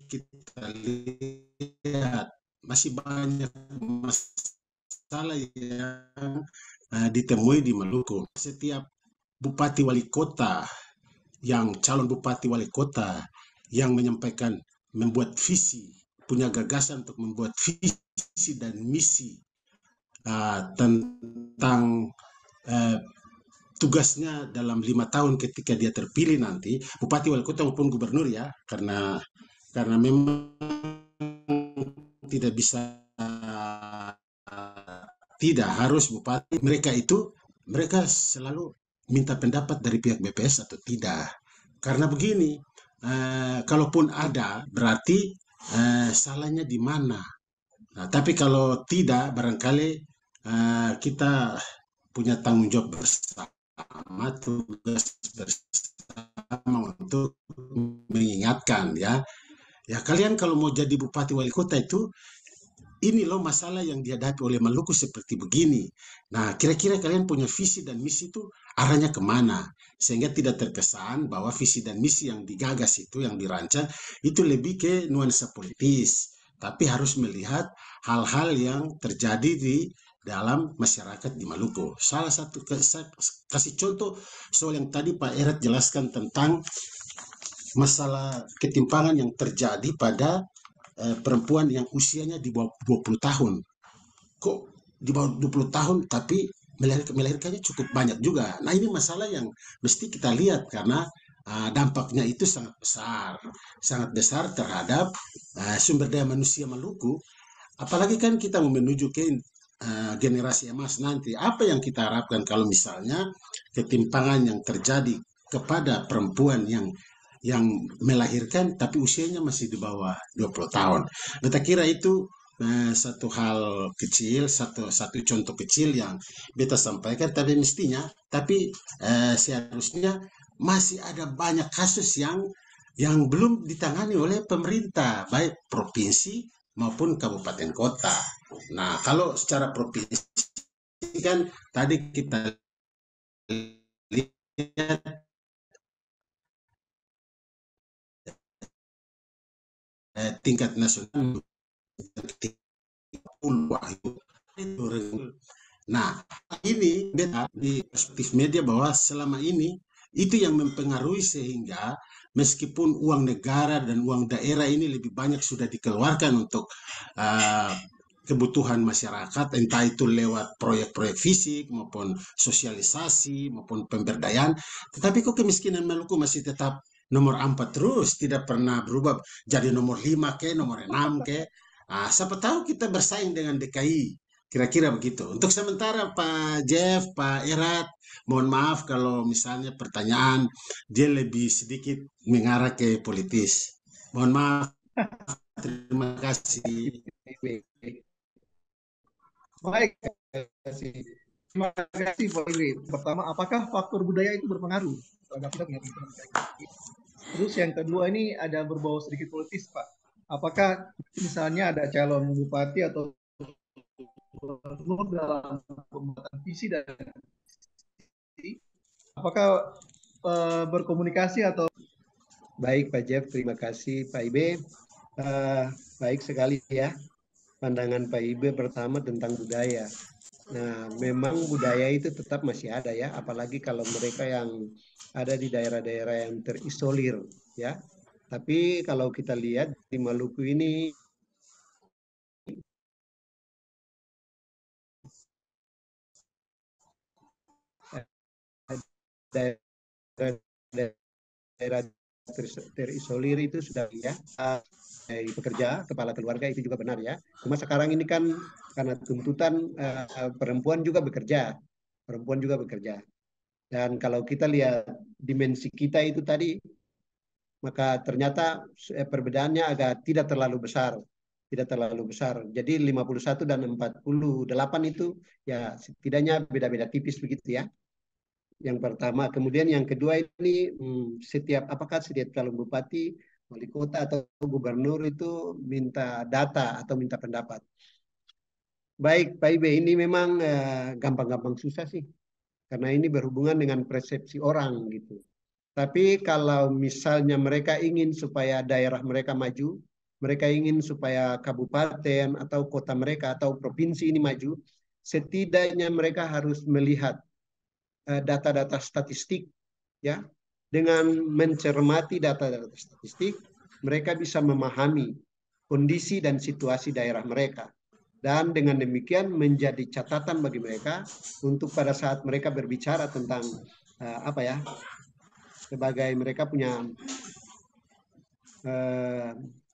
Speaker 7: kita lihat, masih banyak masalah yang ditemui di Maluku. Setiap bupati wali kota calon bupati wali kota yang menyampaikan, membuat visi, punya gagasan untuk membuat visi dan misi tentang tugasnya dalam 5 tahun ketika dia terpilih nanti, bupati wali kota maupun gubernur ya, karena memang tidak bisa tidak harus bupati. Mereka selalu minta pendapat dari pihak BPS atau tidak. Karena begini, kalaupun ada berarti salahnya di mana. Nah, tapi kalau tidak, barangkali kita punya tanggung jawab bersama, tugas bersama untuk mengingatkan ya. Ya, kalian kalau mau jadi bupati wali kota ini loh masalah yang dihadapi oleh Maluku seperti begini. Nah, kira-kira kalian punya visi dan misi itu arahnya kemana? Sehingga tidak terkesan bahwa visi dan misi yang digagas itu, yang dirancang, itu lebih ke nuansa politis. Tapi harus melihat hal-hal yang terjadi di dalam masyarakat di Maluku. Salah satu, saya kasih contoh soal yang tadi Pak Erat jelaskan tentang masalah ketimpangan yang terjadi pada perempuan yang usianya di bawah 20 tahun. Kok di bawah 20 tahun tapi melahirkannya cukup banyak juga. Nah, ini masalah yang mesti kita lihat karena dampaknya itu sangat besar terhadap sumber daya manusia Maluku. Apalagi kan kita mau menuju ke generasi emas nanti. Apa yang kita harapkan kalau misalnya ketimpangan yang terjadi kepada perempuan yang melahirkan tapi usianya masih di bawah 20 tahun. Beta kira itu satu hal kecil, satu contoh kecil yang beta sampaikan, tapi seharusnya masih ada banyak kasus yang belum ditangani oleh pemerintah, baik provinsi maupun kabupaten kota. Nah, kalau secara provinsi kan tadi kita lihat tingkat nasional. Nah, ini beta di perspektif media bahwa selama ini itu yang mempengaruhi sehingga meskipun uang negara dan uang daerah ini lebih banyak sudah dikeluarkan untuk kebutuhan masyarakat, entah itu lewat proyek-proyek fisik maupun sosialisasi maupun pemberdayaan, tetapi kok kemiskinan Maluku masih tetap nomor 4 terus, tidak pernah berubah jadi nomor 5 ke, nomor 6 ke. Siapa tahu kita bersaing dengan DKI. Kira-kira begitu. Untuk sementara Pak Jeff, Pak Erat, mohon maaf kalau misalnya pertanyaan dia lebih sedikit mengarah ke politis. Mohon maaf. Terima kasih.
Speaker 5: Baik, terima kasih Pak Iwe. Pertama, apakah faktor budaya itu berpengaruh? Terus yang kedua ini ada berbau sedikit politis, Pak. Apakah misalnya ada calon bupati atau gubernur dalam pembuatan visi dan apakah berkomunikasi atau?
Speaker 6: Baik Pak Jeff, terima kasih Pak Ibe. Baik sekali ya pandangan Pak Ibe pertama tentang budaya. Nah, memang budaya itu tetap masih ada ya, apalagi kalau mereka yang ada di daerah-daerah yang terisolir ya. Tapi kalau kita lihat di Maluku ini daerah terisolir itu sudah ya pekerja, kepala keluarga itu juga benar ya. Cuma sekarang ini kan karena tuntutan perempuan juga bekerja. Dan kalau kita lihat dimensi kita itu tadi, maka ternyata perbedaannya agak tidak terlalu besar. Jadi 51 dan 48 itu ya setidaknya beda-beda tipis begitu ya. Yang pertama, kemudian yang kedua ini apakah setiap calon bupati, wali kota atau gubernur itu minta data atau minta pendapat. Baik Pak Ibe, ini memang gampang-gampang susah sih. Karena ini berhubungan dengan persepsi orang gitu. Tapi kalau misalnya mereka ingin supaya daerah mereka maju, mereka ingin supaya kabupaten atau kota mereka atau provinsi ini maju, setidaknya mereka harus melihat data-data statistik ya. Dengan mencermati data-data statistik, mereka bisa memahami kondisi dan situasi daerah mereka. Dan dengan demikian menjadi catatan bagi mereka untuk pada saat mereka berbicara tentang sebagai mereka punya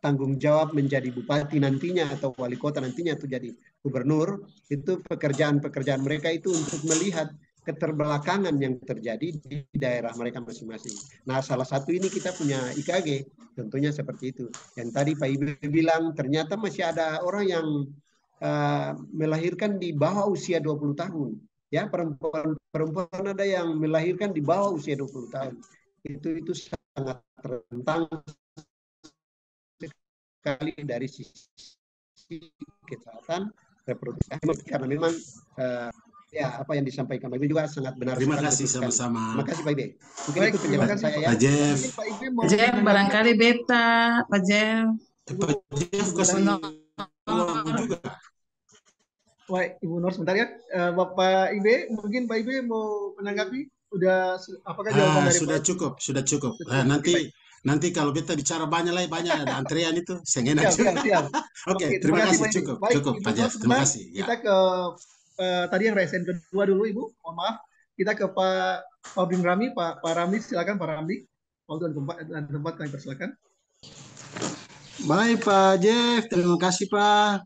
Speaker 6: tanggung jawab menjadi bupati nantinya atau wali kota nantinya atau jadi gubernur, itu pekerjaan-pekerjaan mereka itu untuk melihat keterbelakangan yang terjadi di daerah mereka masing-masing. Nah, salah satu ini kita punya IKG, tentunya seperti itu. Yang tadi Pak Ibu bilang ternyata masih ada orang yang melahirkan di bawah usia 20 tahun. Ya, perempuan ada yang melahirkan di bawah usia 20 tahun. Itu sangat rentan sekali dari sisi kesehatan reproduksi. Karena memang ya apa yang disampaikan Pak Ibe juga sangat benar
Speaker 7: Terima
Speaker 6: sekali,
Speaker 7: kasih
Speaker 6: betul sekali.
Speaker 7: sama-sama.
Speaker 6: Terima kasih Pak Ibe. Mungkin
Speaker 5: Baik,
Speaker 6: itu
Speaker 5: terima
Speaker 6: penjelasan
Speaker 5: kasih
Speaker 6: saya ya.
Speaker 7: Pak Jeff.
Speaker 5: Mungkin Pak Ibe mau
Speaker 8: Pak Jeff,
Speaker 5: menanggapi.
Speaker 8: barangkali beta, Pak Jeff.
Speaker 7: Pak Jeff kasih ruang juga.
Speaker 5: Wah, Ibu Nur sebentar ya. Bapak Ibe, mungkin Pak Ibe mau menanggapi? Apakah jawaban dari
Speaker 7: Sudah
Speaker 5: Pak Ibe?
Speaker 7: cukup, sudah cukup.
Speaker 5: Sudah
Speaker 7: Nah,
Speaker 5: cukup.
Speaker 7: nanti kalau kita bicara banyak ada antrean itu, saya enak
Speaker 5: Siap,
Speaker 7: juga.
Speaker 5: siap.
Speaker 7: Oke,
Speaker 5: Oke,
Speaker 7: terima kasih,
Speaker 5: Pak Ibe.
Speaker 7: cukup,
Speaker 5: Baik,
Speaker 7: cukup
Speaker 5: Ibu
Speaker 7: Pak
Speaker 5: Nur,
Speaker 7: Jeff, terima
Speaker 5: sebentar.
Speaker 7: kasih. Ya.
Speaker 5: Kita ke tadi yang resen kedua dulu, Ibu. Mohon maaf. Kita ke Pak Bin Rami. Pak Ramli, silakan Pak Ramli. Waktu dan tempat kami persilakan.
Speaker 2: Baik Pak Jeff, terima kasih Pak.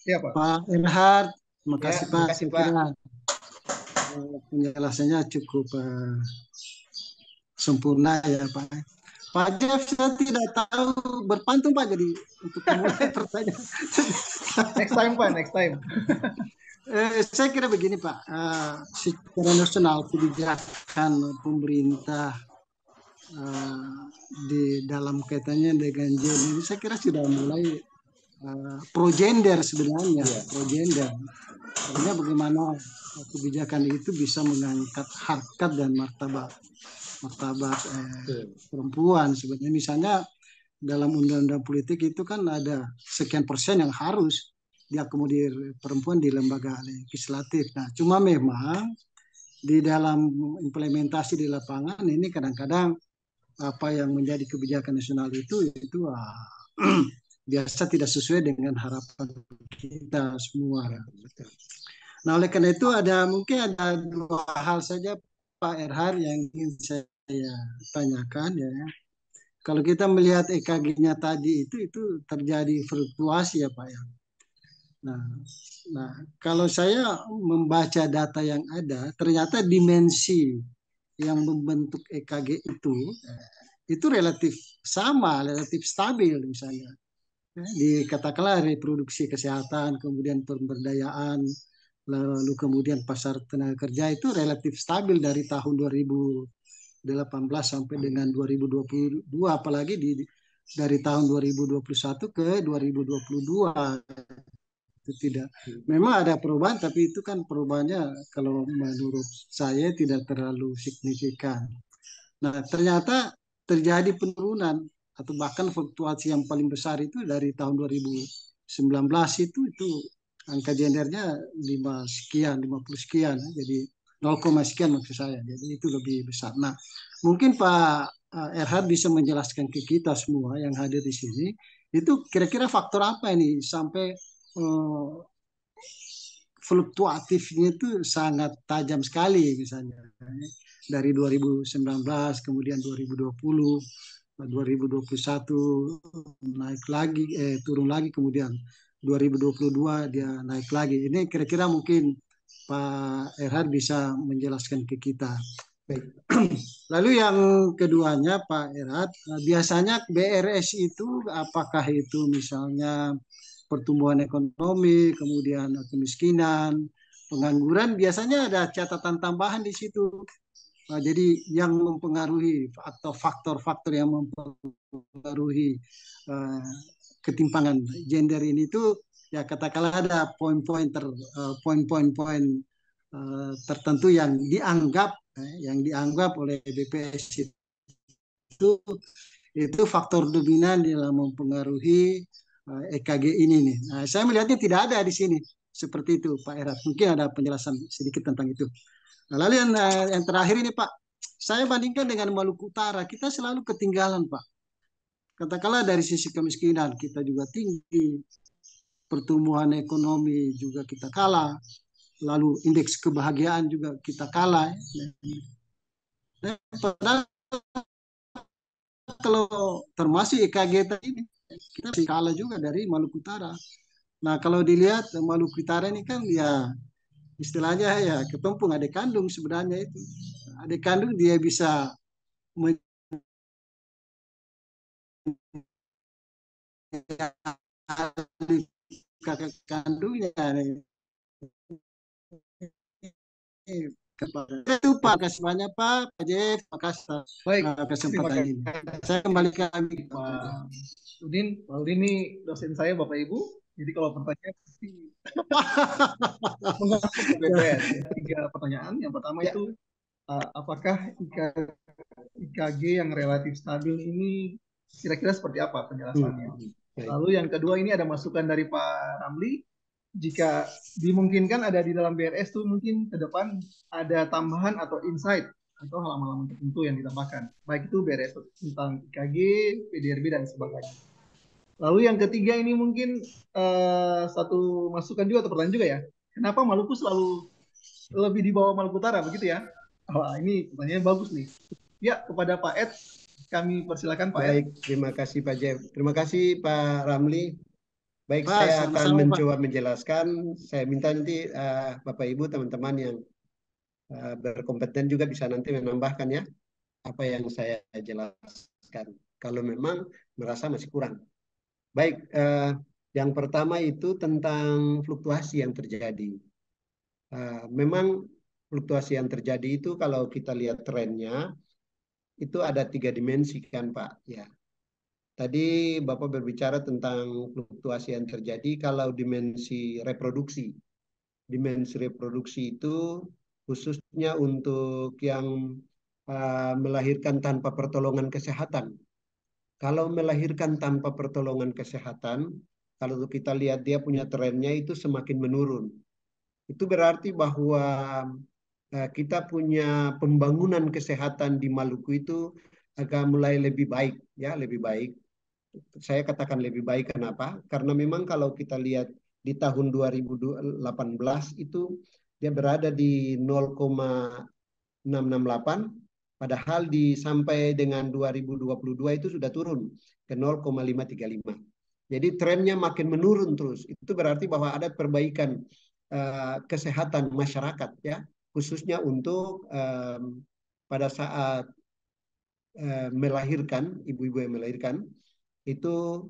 Speaker 5: Iya Pak.
Speaker 2: Pak Erhard, terima kasih
Speaker 6: Ya,
Speaker 2: Pak.
Speaker 6: terima kasih,
Speaker 2: Saya
Speaker 6: Pak.
Speaker 2: kira penjelasannya cukup sempurna ya Pak. Pak Jeff, saya tidak tahu berpantun Pak, jadi untuk memulai pertanyaan.
Speaker 5: Next time Pak, next time.
Speaker 2: Saya kira begini Pak, secara nasional kebijakan pemerintah di dalam kaitannya dengan gender ini saya kira sudah mulai pro gender sebenarnya, pro gender. Artinya bagaimana kebijakan itu bisa mengangkat harkat dan martabat perempuan sebenarnya. Misalnya dalam undang-undang politik itu kan ada sekian persen yang harus diakomodir perempuan di lembaga legislatif. Nah, cuma memang di dalam implementasi di lapangan ini kadang-kadang apa yang menjadi kebijakan nasional itu biasa tidak sesuai dengan harapan kita semua. Nah, oleh karena itu mungkin ada dua hal saja Pak Erhard yang ingin saya tanyakan ya. Kalau kita melihat EKG-nya tadi itu terjadi fluktuasi ya Pak ya. Nah, kalau saya membaca data yang ada, ternyata dimensi yang membentuk EKG itu relatif sama, relatif stabil misalnya. Dikatakanlah reproduksi kesehatan, kemudian pemberdayaan, lalu kemudian pasar tenaga kerja itu relatif stabil dari tahun 2018 sampai dengan 2022, apalagi dari tahun 2021 ke 2022. Tidak, memang ada perubahan, tapi itu kan perubahannya kalau menurut saya tidak terlalu signifikan. Nah, ternyata terjadi penurunan atau bahkan fluktuasi yang paling besar itu dari tahun 2019 itu angka gendernya 50 sekian, jadi 0, sekian maksud saya, jadi itu lebih besar. Nah, mungkin Pak Erhard bisa menjelaskan ke kita semua yang hadir di sini, itu kira-kira faktor apa ini sampai fluktuatifnya itu sangat tajam sekali, misalnya dari 2019 kemudian 2020 2021 naik lagi turun lagi, kemudian 2022 dia naik lagi. Ini kira-kira mungkin Pak Erhard bisa menjelaskan ke kita. Lalu yang keduanya Pak Erhard, biasanya BRS itu apakah itu misalnya pertumbuhan ekonomi, kemudian kemiskinan, pengangguran, biasanya ada catatan tambahan di situ. Jadi yang mempengaruhi atau faktor-faktor yang mempengaruhi ketimpangan gender ini itu ya katakanlah ada poin-poin tertentu yang dianggap oleh BPS itu faktor dominan dalam mempengaruhi EKG ini nih. Nah, saya melihatnya tidak ada di sini seperti itu Pak Erhard. Mungkin ada penjelasan sedikit tentang itu. Nah, lalu yang terakhir ini Pak, saya bandingkan dengan Maluku Utara, kita selalu ketinggalan Pak. Katakanlah dari sisi kemiskinan kita juga tinggi, pertumbuhan ekonomi juga kita kalah, lalu indeks kebahagiaan juga kita kalah. Padahal kalau termasuk EKG tadi kita masih kalah juga dari Maluku Utara. Nah, kalau dilihat Maluku Utara ini kan ya istilahnya ya ketumpung adik kandung sebenarnya itu. Adik kandung dia bisa kakak kandungnya. Itu Pak, kasih banyak Pak Jeff, makasih kesempatan ini. Saya kembali ke
Speaker 5: Pak Udin ini dosen saya Bapak Ibu. Jadi kalau pertanyaan pasti mengacu ke BPS. Ya. 3 pertanyaan. Yang pertama
Speaker 6: Ya,
Speaker 5: itu apakah IKG yang relatif stabil ini kira-kira seperti apa penjelasannya?
Speaker 6: baik.
Speaker 5: Lalu yang kedua ini ada masukan dari Pak Ramli. Jika dimungkinkan ada di dalam BRS tuh mungkin ke depan ada tambahan atau insight atau halaman-halaman tertentu yang ditambahkan. Baik itu BRS tentang IKG, PDRB, dan sebagainya. Lalu yang ketiga ini mungkin satu masukan juga atau pertanyaan juga ya. Kenapa Maluku selalu lebih di bawah Maluku Utara begitu ya? Wah, ini pertanyaan bagus nih. Ya, kepada Pak Ed, kami persilakan Pak Ed.
Speaker 6: Baik, terima kasih Pak Jeff. Terima kasih Pak Ramli. Baik,
Speaker 2: Pak,
Speaker 6: saya akan
Speaker 2: sama-sama, Pak.
Speaker 6: mencoba menjelaskan. Saya minta nanti Bapak Ibu, teman-teman yang berkompeten juga bisa nanti menambahkan ya apa yang saya jelaskan. Kalau memang merasa masih kurang. Baik, yang pertama itu tentang fluktuasi yang terjadi. Memang fluktuasi yang terjadi itu kalau kita lihat trennya itu ada 3 dimensi kan Pak. Ya. Tadi Bapak berbicara tentang fluktuasi yang terjadi kalau dimensi reproduksi. Dimensi reproduksi itu khususnya untuk yang melahirkan tanpa pertolongan kesehatan. Kalau melahirkan tanpa pertolongan kesehatan, kalau kita lihat dia punya trennya itu semakin menurun. Itu berarti bahwa kita punya pembangunan kesehatan di Maluku itu agak mulai lebih baik, ya lebih baik. Saya katakan lebih baik kenapa? Karena memang kalau kita lihat di tahun 2018 itu dia berada di 0,668, padahal sampai dengan 2022 itu sudah turun ke 0,535. Jadi trennya makin menurun terus. Itu berarti bahwa ada perbaikan kesehatan masyarakat ya, khususnya untuk pada saat melahirkan, ibu-ibu yang melahirkan itu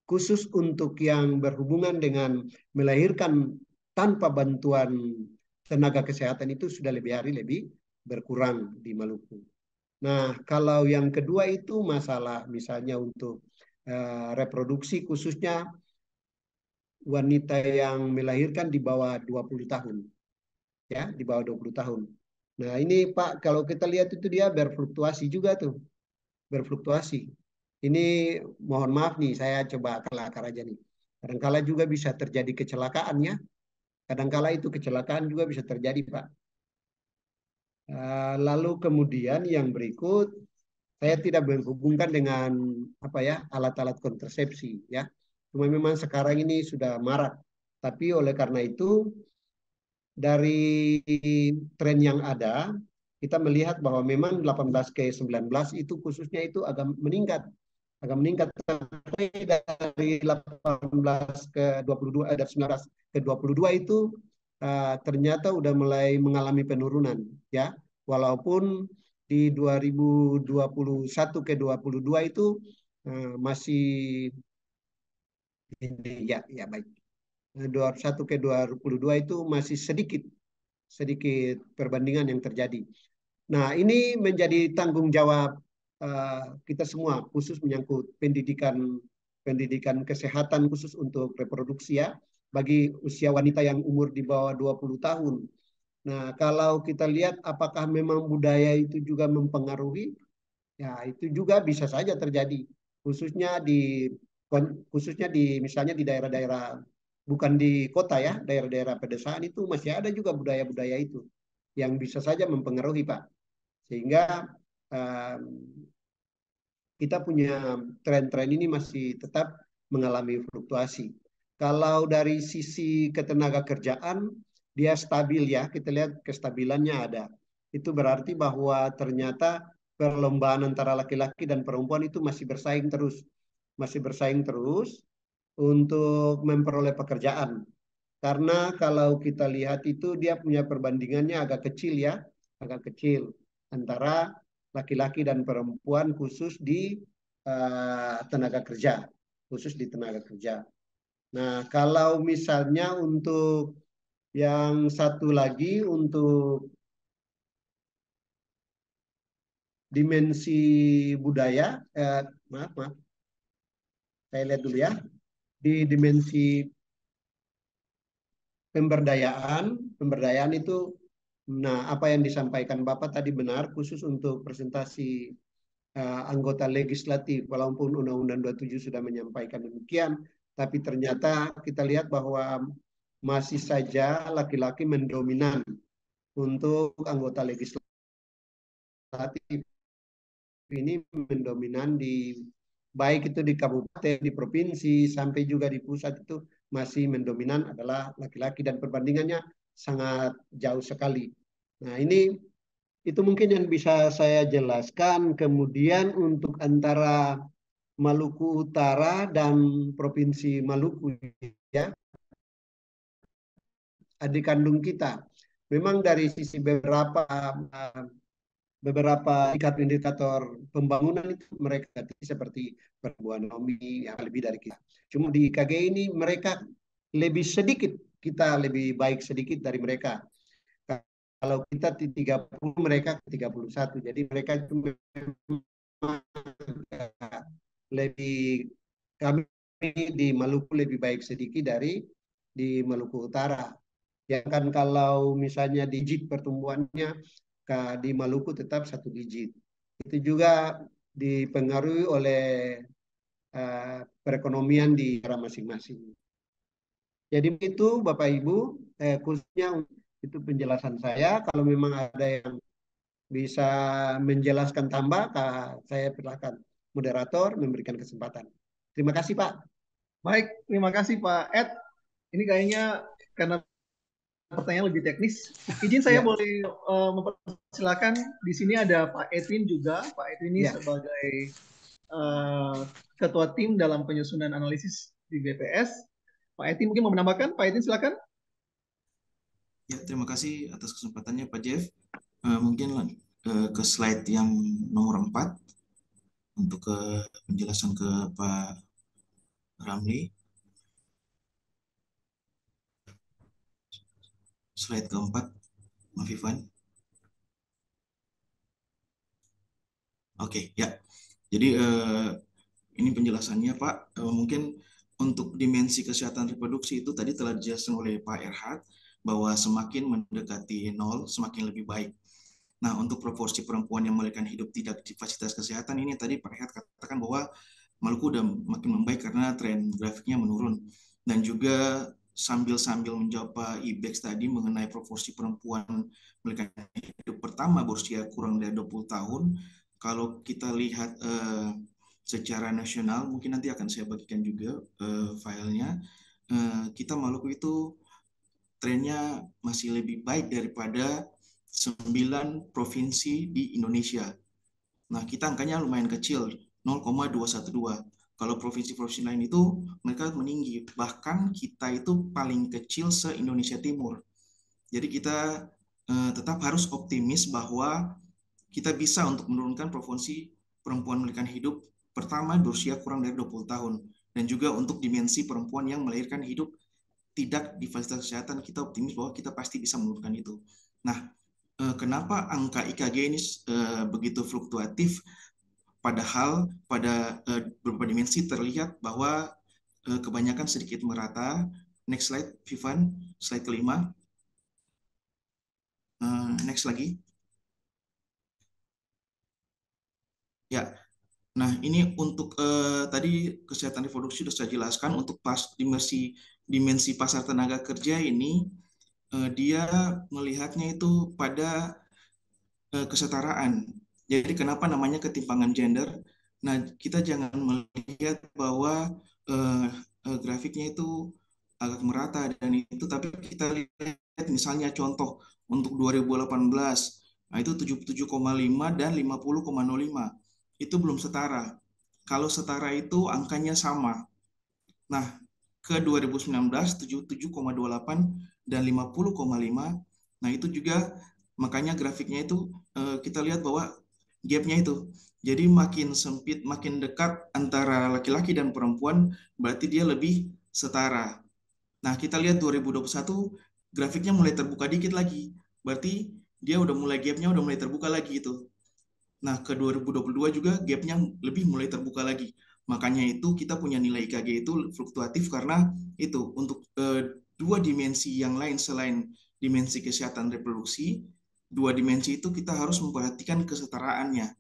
Speaker 6: khusus untuk yang berhubungan dengan melahirkan tanpa bantuan tenaga kesehatan itu sudah lebih hari lebih berkurang di Maluku. Nah, kalau yang kedua itu masalah misalnya untuk reproduksi khususnya wanita yang melahirkan di bawah 20 tahun. Ya, di bawah 20 tahun. Nah, ini Pak, kalau kita lihat itu dia berfluktuasi juga tuh. Berfluktuasi. Ini mohon maaf nih, saya coba akal-akal aja nih. Kadangkala juga bisa terjadi kecelakaan ya. Kadangkala itu kecelakaan juga bisa terjadi, Pak. Lalu kemudian yang berikut, saya tidak menghubungkan dengan apa ya alat-alat kontrasepsi ya. Cuma memang sekarang ini sudah marak. Tapi oleh karena itu dari tren yang ada, kita melihat bahwa memang 18 ke 19 itu khususnya itu agak meningkat. Agak meningkat dari 18 ke 22, dari 19 ke 22 itu ternyata udah mulai mengalami penurunan. Ya, walaupun di 2021 ke 22 itu masih ya baik. 21 ke 22 itu masih sedikit perbandingan yang terjadi. Nah, ini menjadi tanggung jawab kita semua, khusus menyangkut pendidikan kesehatan khusus untuk reproduksi ya, bagi usia wanita yang umur di bawah 20 tahun. Nah, kalau kita lihat apakah memang budaya itu juga mempengaruhi, ya itu juga bisa saja terjadi, khususnya di misalnya di daerah-daerah bukan di kota ya, daerah-daerah pedesaan itu masih ada juga budaya-budaya itu yang bisa saja mempengaruhi Pak. Sehingga kita punya tren-tren ini masih tetap mengalami fluktuasi. Kalau dari sisi ketenaga kerjaan, dia stabil ya, kita lihat kestabilannya ada. Itu berarti bahwa ternyata perlombaan antara laki-laki dan perempuan itu masih bersaing terus. Masih bersaing terus untuk memperoleh pekerjaan. Karena kalau kita lihat itu dia punya perbandingannya agak kecil ya, agak kecil antara laki-laki dan perempuan khusus di tenaga kerja, khusus di tenaga kerja. Nah, kalau misalnya untuk yang satu lagi untuk dimensi budaya, maaf, saya lihat dulu ya. di dimensi pemberdayaan itu, nah apa yang disampaikan Bapak tadi benar, khusus untuk presentasi anggota legislatif, walaupun Undang-Undang 27 sudah menyampaikan demikian, tapi ternyata kita lihat bahwa masih saja laki-laki mendominan untuk anggota legislatif ini, mendominan di baik itu di kabupaten, di provinsi, sampai juga di pusat itu masih mendominan adalah laki-laki dan perbandingannya sangat jauh sekali. Nah ini itu mungkin yang bisa saya jelaskan. Kemudian untuk antara Maluku Utara dan Provinsi Maluku, ya, adik kandung kita. Memang dari sisi beberapa indikator pembangunan itu mereka seperti pertumbuhan ekonomi yang lebih dari kita. Cuma di IKG ini mereka lebih sedikit, kita lebih baik sedikit dari mereka. Kalau kita 30, mereka 31. Jadi mereka itu lebih, kami di Maluku lebih baik sedikit dari di Maluku Utara. Ya kan, kalau misalnya digit pertumbuhannya di Maluku tetap 1 digit. Itu juga dipengaruhi oleh perekonomian di daerah masing-masing. Jadi itu Bapak Ibu, khususnya itu penjelasan saya. Kalau memang ada yang bisa menjelaskan tambah, saya persilakan moderator memberikan kesempatan. Terima kasih Pak.
Speaker 5: Baik, terima kasih Pak Ed. Ini kayaknya karena pertanyaan lebih teknis, izin saya boleh mempersilakan. Di sini ada Pak Edwin juga. Pak Edwin ini sebagai ketua tim dalam penyusunan analisis di BPS. Pak Edwin mungkin mau menambahkan. Pak Edwin silakan.
Speaker 9: Ya, terima kasih atas kesempatannya Pak Jeff. Mungkin ke slide yang nomor 4 untuk penjelasan ke Pak Ramli. Slide keempat, Mas Ivan. Oke, ya. Jadi ini penjelasannya Pak. Mungkin untuk dimensi kesehatan reproduksi itu tadi telah dijelaskan oleh Pak Erhard bahwa semakin mendekati 0 semakin lebih baik. Nah, untuk proporsi perempuan yang melahirkan hidup tidak di fasilitas kesehatan ini tadi Pak Erhard katakan bahwa Maluku udah makin membaik karena tren grafiknya menurun. Dan juga sambil menjawab Pak Ibex tadi mengenai proporsi perempuan melahirkan hidup pertama berusia kurang dari 20 tahun, kalau kita lihat secara nasional, mungkin nanti akan saya bagikan juga filenya, kita Maluku itu trennya masih lebih baik daripada 9 provinsi di Indonesia. Nah, kita angkanya lumayan kecil, 0,212. Kalau provinsi-provinsi lain itu mereka meninggi. Bahkan kita itu paling kecil se-Indonesia Timur. Jadi kita tetap harus optimis bahwa kita bisa untuk menurunkan proporsi perempuan melahirkan hidup pertama berusia kurang dari 20 tahun. Dan juga untuk dimensi perempuan yang melahirkan hidup tidak di fasilitas kesehatan, kita optimis bahwa kita pasti bisa menurunkan itu. Nah, kenapa angka IKG ini begitu fluktuatif? Padahal pada beberapa dimensi terlihat bahwa kebanyakan sedikit merata. Next slide, Vivan, slide kelima. Next lagi. Ya, nah ini untuk tadi kesehatan reproduksi sudah saya jelaskan. Untuk dimensi pasar tenaga kerja ini, dia melihatnya itu pada kesetaraan. Jadi kenapa namanya ketimpangan gender? Nah, kita jangan melihat bahwa grafiknya itu agak merata dan itu, tapi kita lihat misalnya contoh untuk 2018, nah itu 77,5 dan 50,05. Itu belum setara. Kalau setara itu angkanya sama. Nah, ke 2019 77,28 dan 50,5. Nah, itu juga makanya grafiknya itu kita lihat bahwa gapnya itu. Jadi makin sempit, makin dekat antara laki-laki dan perempuan, berarti dia lebih setara. Nah, kita lihat 2021 grafiknya mulai terbuka dikit lagi. Berarti dia udah mulai gapnya udah mulai terbuka lagi itu. Nah, ke 2022 juga gapnya lebih mulai terbuka lagi. Makanya itu kita punya nilai IKG itu fluktuatif karena itu untuk dua dimensi yang lain selain dimensi kesehatan reproduksi, dua dimensi itu kita harus memperhatikan kesetaraannya.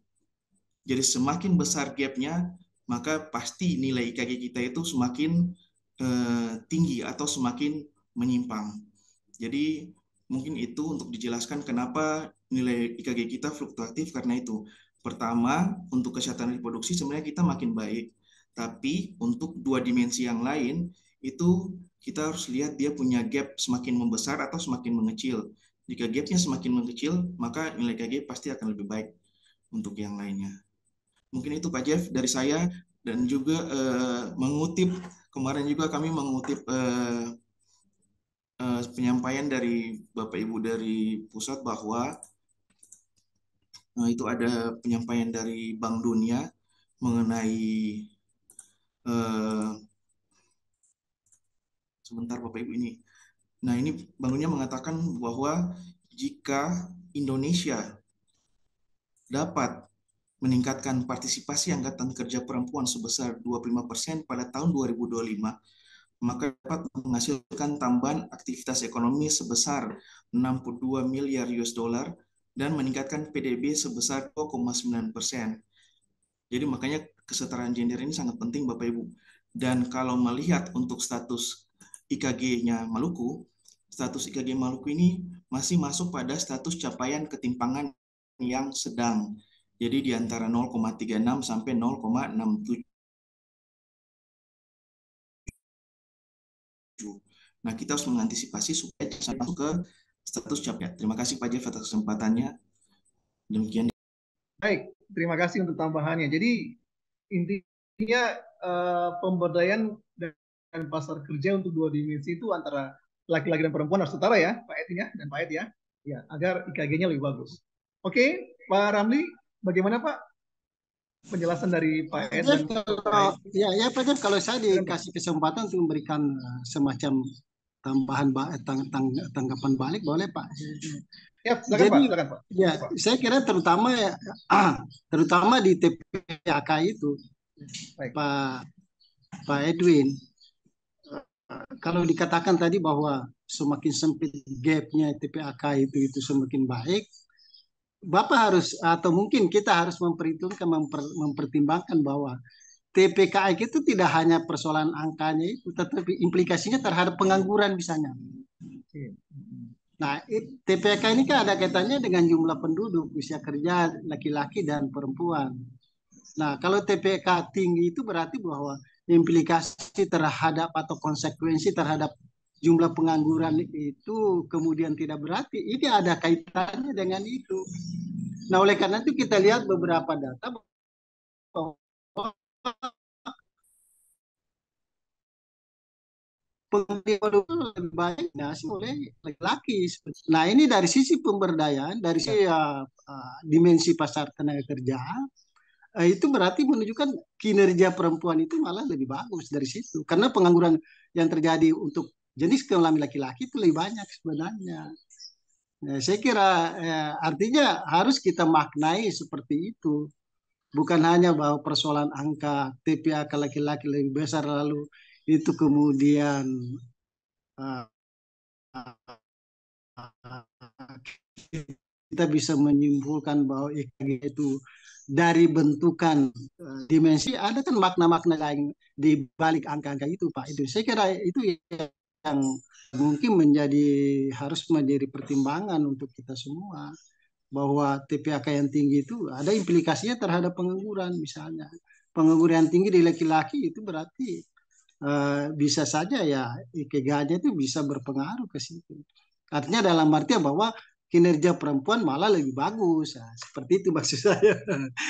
Speaker 9: Jadi semakin besar gapnya, maka pasti nilai IKG kita itu semakin tinggi atau semakin menyimpang. Jadi mungkin itu untuk dijelaskan kenapa nilai IKG kita fluktuatif karena itu. Pertama, untuk kesehatan reproduksi sebenarnya kita makin baik. Tapi untuk dua dimensi yang lain, itu kita harus lihat dia punya gap semakin membesar atau semakin mengecil. Jika gapnya semakin mengecil, maka nilai IKG pasti akan lebih baik untuk yang lainnya. Mungkin itu Pak Jeff dari saya, dan juga mengutip, kemarin juga kami mengutip penyampaian dari Bapak Ibu dari pusat bahwa itu ada penyampaian dari Bank Dunia mengenai sebentar Bapak Ibu ini. Nah, ini Bank Dunia mengatakan bahwa jika Indonesia dapat meningkatkan partisipasi angkatan kerja perempuan sebesar 25% pada tahun 2025, maka dapat menghasilkan tambahan aktivitas ekonomi sebesar 62 miliar US dollar dan meningkatkan PDB sebesar 2,9%. Jadi makanya kesetaraan gender ini sangat penting Bapak Ibu. Dan kalau melihat untuk status IKG-nya Maluku, status IKG Maluku ini masih masuk pada status capaian ketimpangan yang sedang. Jadi di antara 0,36 sampai 0,67. Nah, kita harus mengantisipasi supaya bisa masuk ke status capaian. Terima kasih Pak Jeff atas kesempatannya. Demikian.
Speaker 5: Baik, terima kasih untuk tambahannya. Jadi intinya pemberdayaan dan pasar kerja untuk dua dimensi itu antara laki-laki dan perempuan harus setara ya, Pak Edwin ya, dan Pak Ed ya, agar IKG-nya lebih bagus. Oke, Pak Ramli, bagaimana Pak penjelasan dari Pak Ed dan Pak Ed?
Speaker 2: Ya Pak Jeff, kalau saya dikasih kesempatan untuk memberikan semacam tambahan tanggapan balik, boleh Pak?
Speaker 5: Ya, silakan Pak.
Speaker 2: Ya, saya kira terutama di TPAK itu, Pak Edwin, kalau dikatakan tadi bahwa semakin sempit gapnya TPAK itu semakin baik, Bapak harus, atau mungkin kita harus mempertimbangkan bahwa TPKI itu tidak hanya persoalan angkanya itu, tetapi implikasinya terhadap pengangguran misalnya. Nah, TPK ini kan ada kaitannya dengan jumlah penduduk, usia kerja laki-laki dan perempuan. Nah, kalau TPK tinggi itu berarti bahwa implikasi terhadap atau konsekuensi terhadap jumlah pengangguran itu kemudian tidak berarti. Ini ada kaitannya dengan itu. Nah, oleh karena itu kita lihat beberapa data bahwa lebih banyak oleh laki-laki. Nah, ini dari sisi pemberdayaan, dari sisi dimensi pasar tenaga kerja, itu berarti menunjukkan kinerja perempuan itu malah lebih bagus dari situ. Karena pengangguran yang terjadi untuk jenis kelamin laki-laki itu lebih banyak sebenarnya. Nah, saya kira artinya harus kita maknai seperti itu. Bukan hanya bahwa persoalan angka TPAK laki-laki lebih besar lalu itu kemudian kita bisa menyimpulkan bahwa IKG itu dari bentukan dimensi, ada kan makna-makna lain di balik angka-angka itu Pak. Itu saya kira itu yang mungkin harus menjadi pertimbangan untuk kita semua, bahwa TPAK yang tinggi itu ada implikasinya terhadap pengangguran misalnya. Pengangguran tinggi di laki-laki itu berarti bisa saja ya IKG-nya itu bisa berpengaruh ke situ. Artinya dalam artian bahwa kinerja perempuan malah lebih bagus. Nah, seperti itu maksud saya.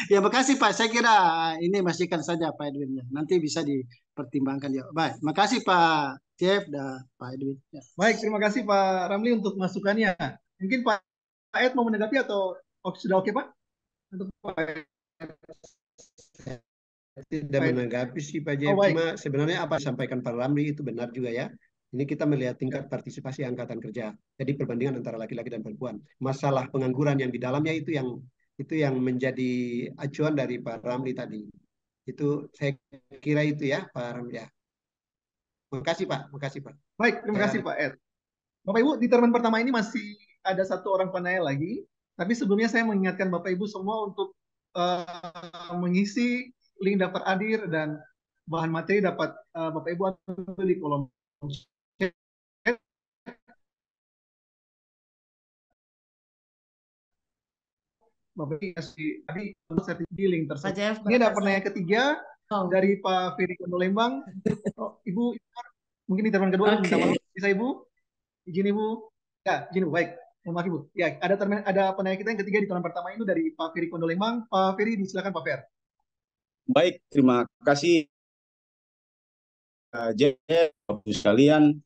Speaker 2: Ya, makasih Pak. Saya kira ini masihkan saja Pak Edwin. Nanti bisa dipertimbangkan ya. Baik, makasih Pak Jeff dan Pak Edwin. Ya.
Speaker 5: Baik, terima kasih Pak Ramli untuk masukannya. Mungkin Pak Ed mau menanggapi atau sudah oke Pak? Untuk Pak Ed.
Speaker 6: Tidak menanggapi sih Pak Jeff, cuma sebenarnya apa disampaikan Pak Ramli itu benar juga ya. Ini kita melihat tingkat partisipasi angkatan kerja. Jadi perbandingan antara laki-laki dan perempuan. Masalah pengangguran yang di dalamnya itu yang menjadi acuan dari Pak Ramli tadi. Itu saya kira itu ya Pak Ramli ya. Makasih Pak, makasih Pak.
Speaker 5: Baik, terima
Speaker 6: Saya
Speaker 5: kasih Pak Ed. Bapak Ibu, di termen pertama ini masih ada satu orang penanya lagi. Tapi sebelumnya saya mengingatkan Bapak Ibu semua untuk mengisi link daftar hadir dan bahan materi dapat Bapak Ibu ambil di kolom chat. Bapak Ibu kasih tadi di link
Speaker 8: Pak
Speaker 5: tersebut.
Speaker 8: Jeff,
Speaker 5: Ini ada
Speaker 8: berapa
Speaker 5: pertanyaan ketiga
Speaker 8: Oh,
Speaker 5: dari Pak Ferry Lembang. Oh, Ibu, mungkin di termen kedua Ibu minta
Speaker 8: oke.
Speaker 5: maaf. Bisa Ibu? Izin Ibu. Ya, izin Ibu. Baik. Mohon maaf Ibu. Ya, ada penanya kita yang ketiga di tahun pertama itu dari Pak Ferry Lembang. Pak Ferry, silakan Pak Fer.
Speaker 10: Baik, terima kasih Jeff, Bapak sekalian.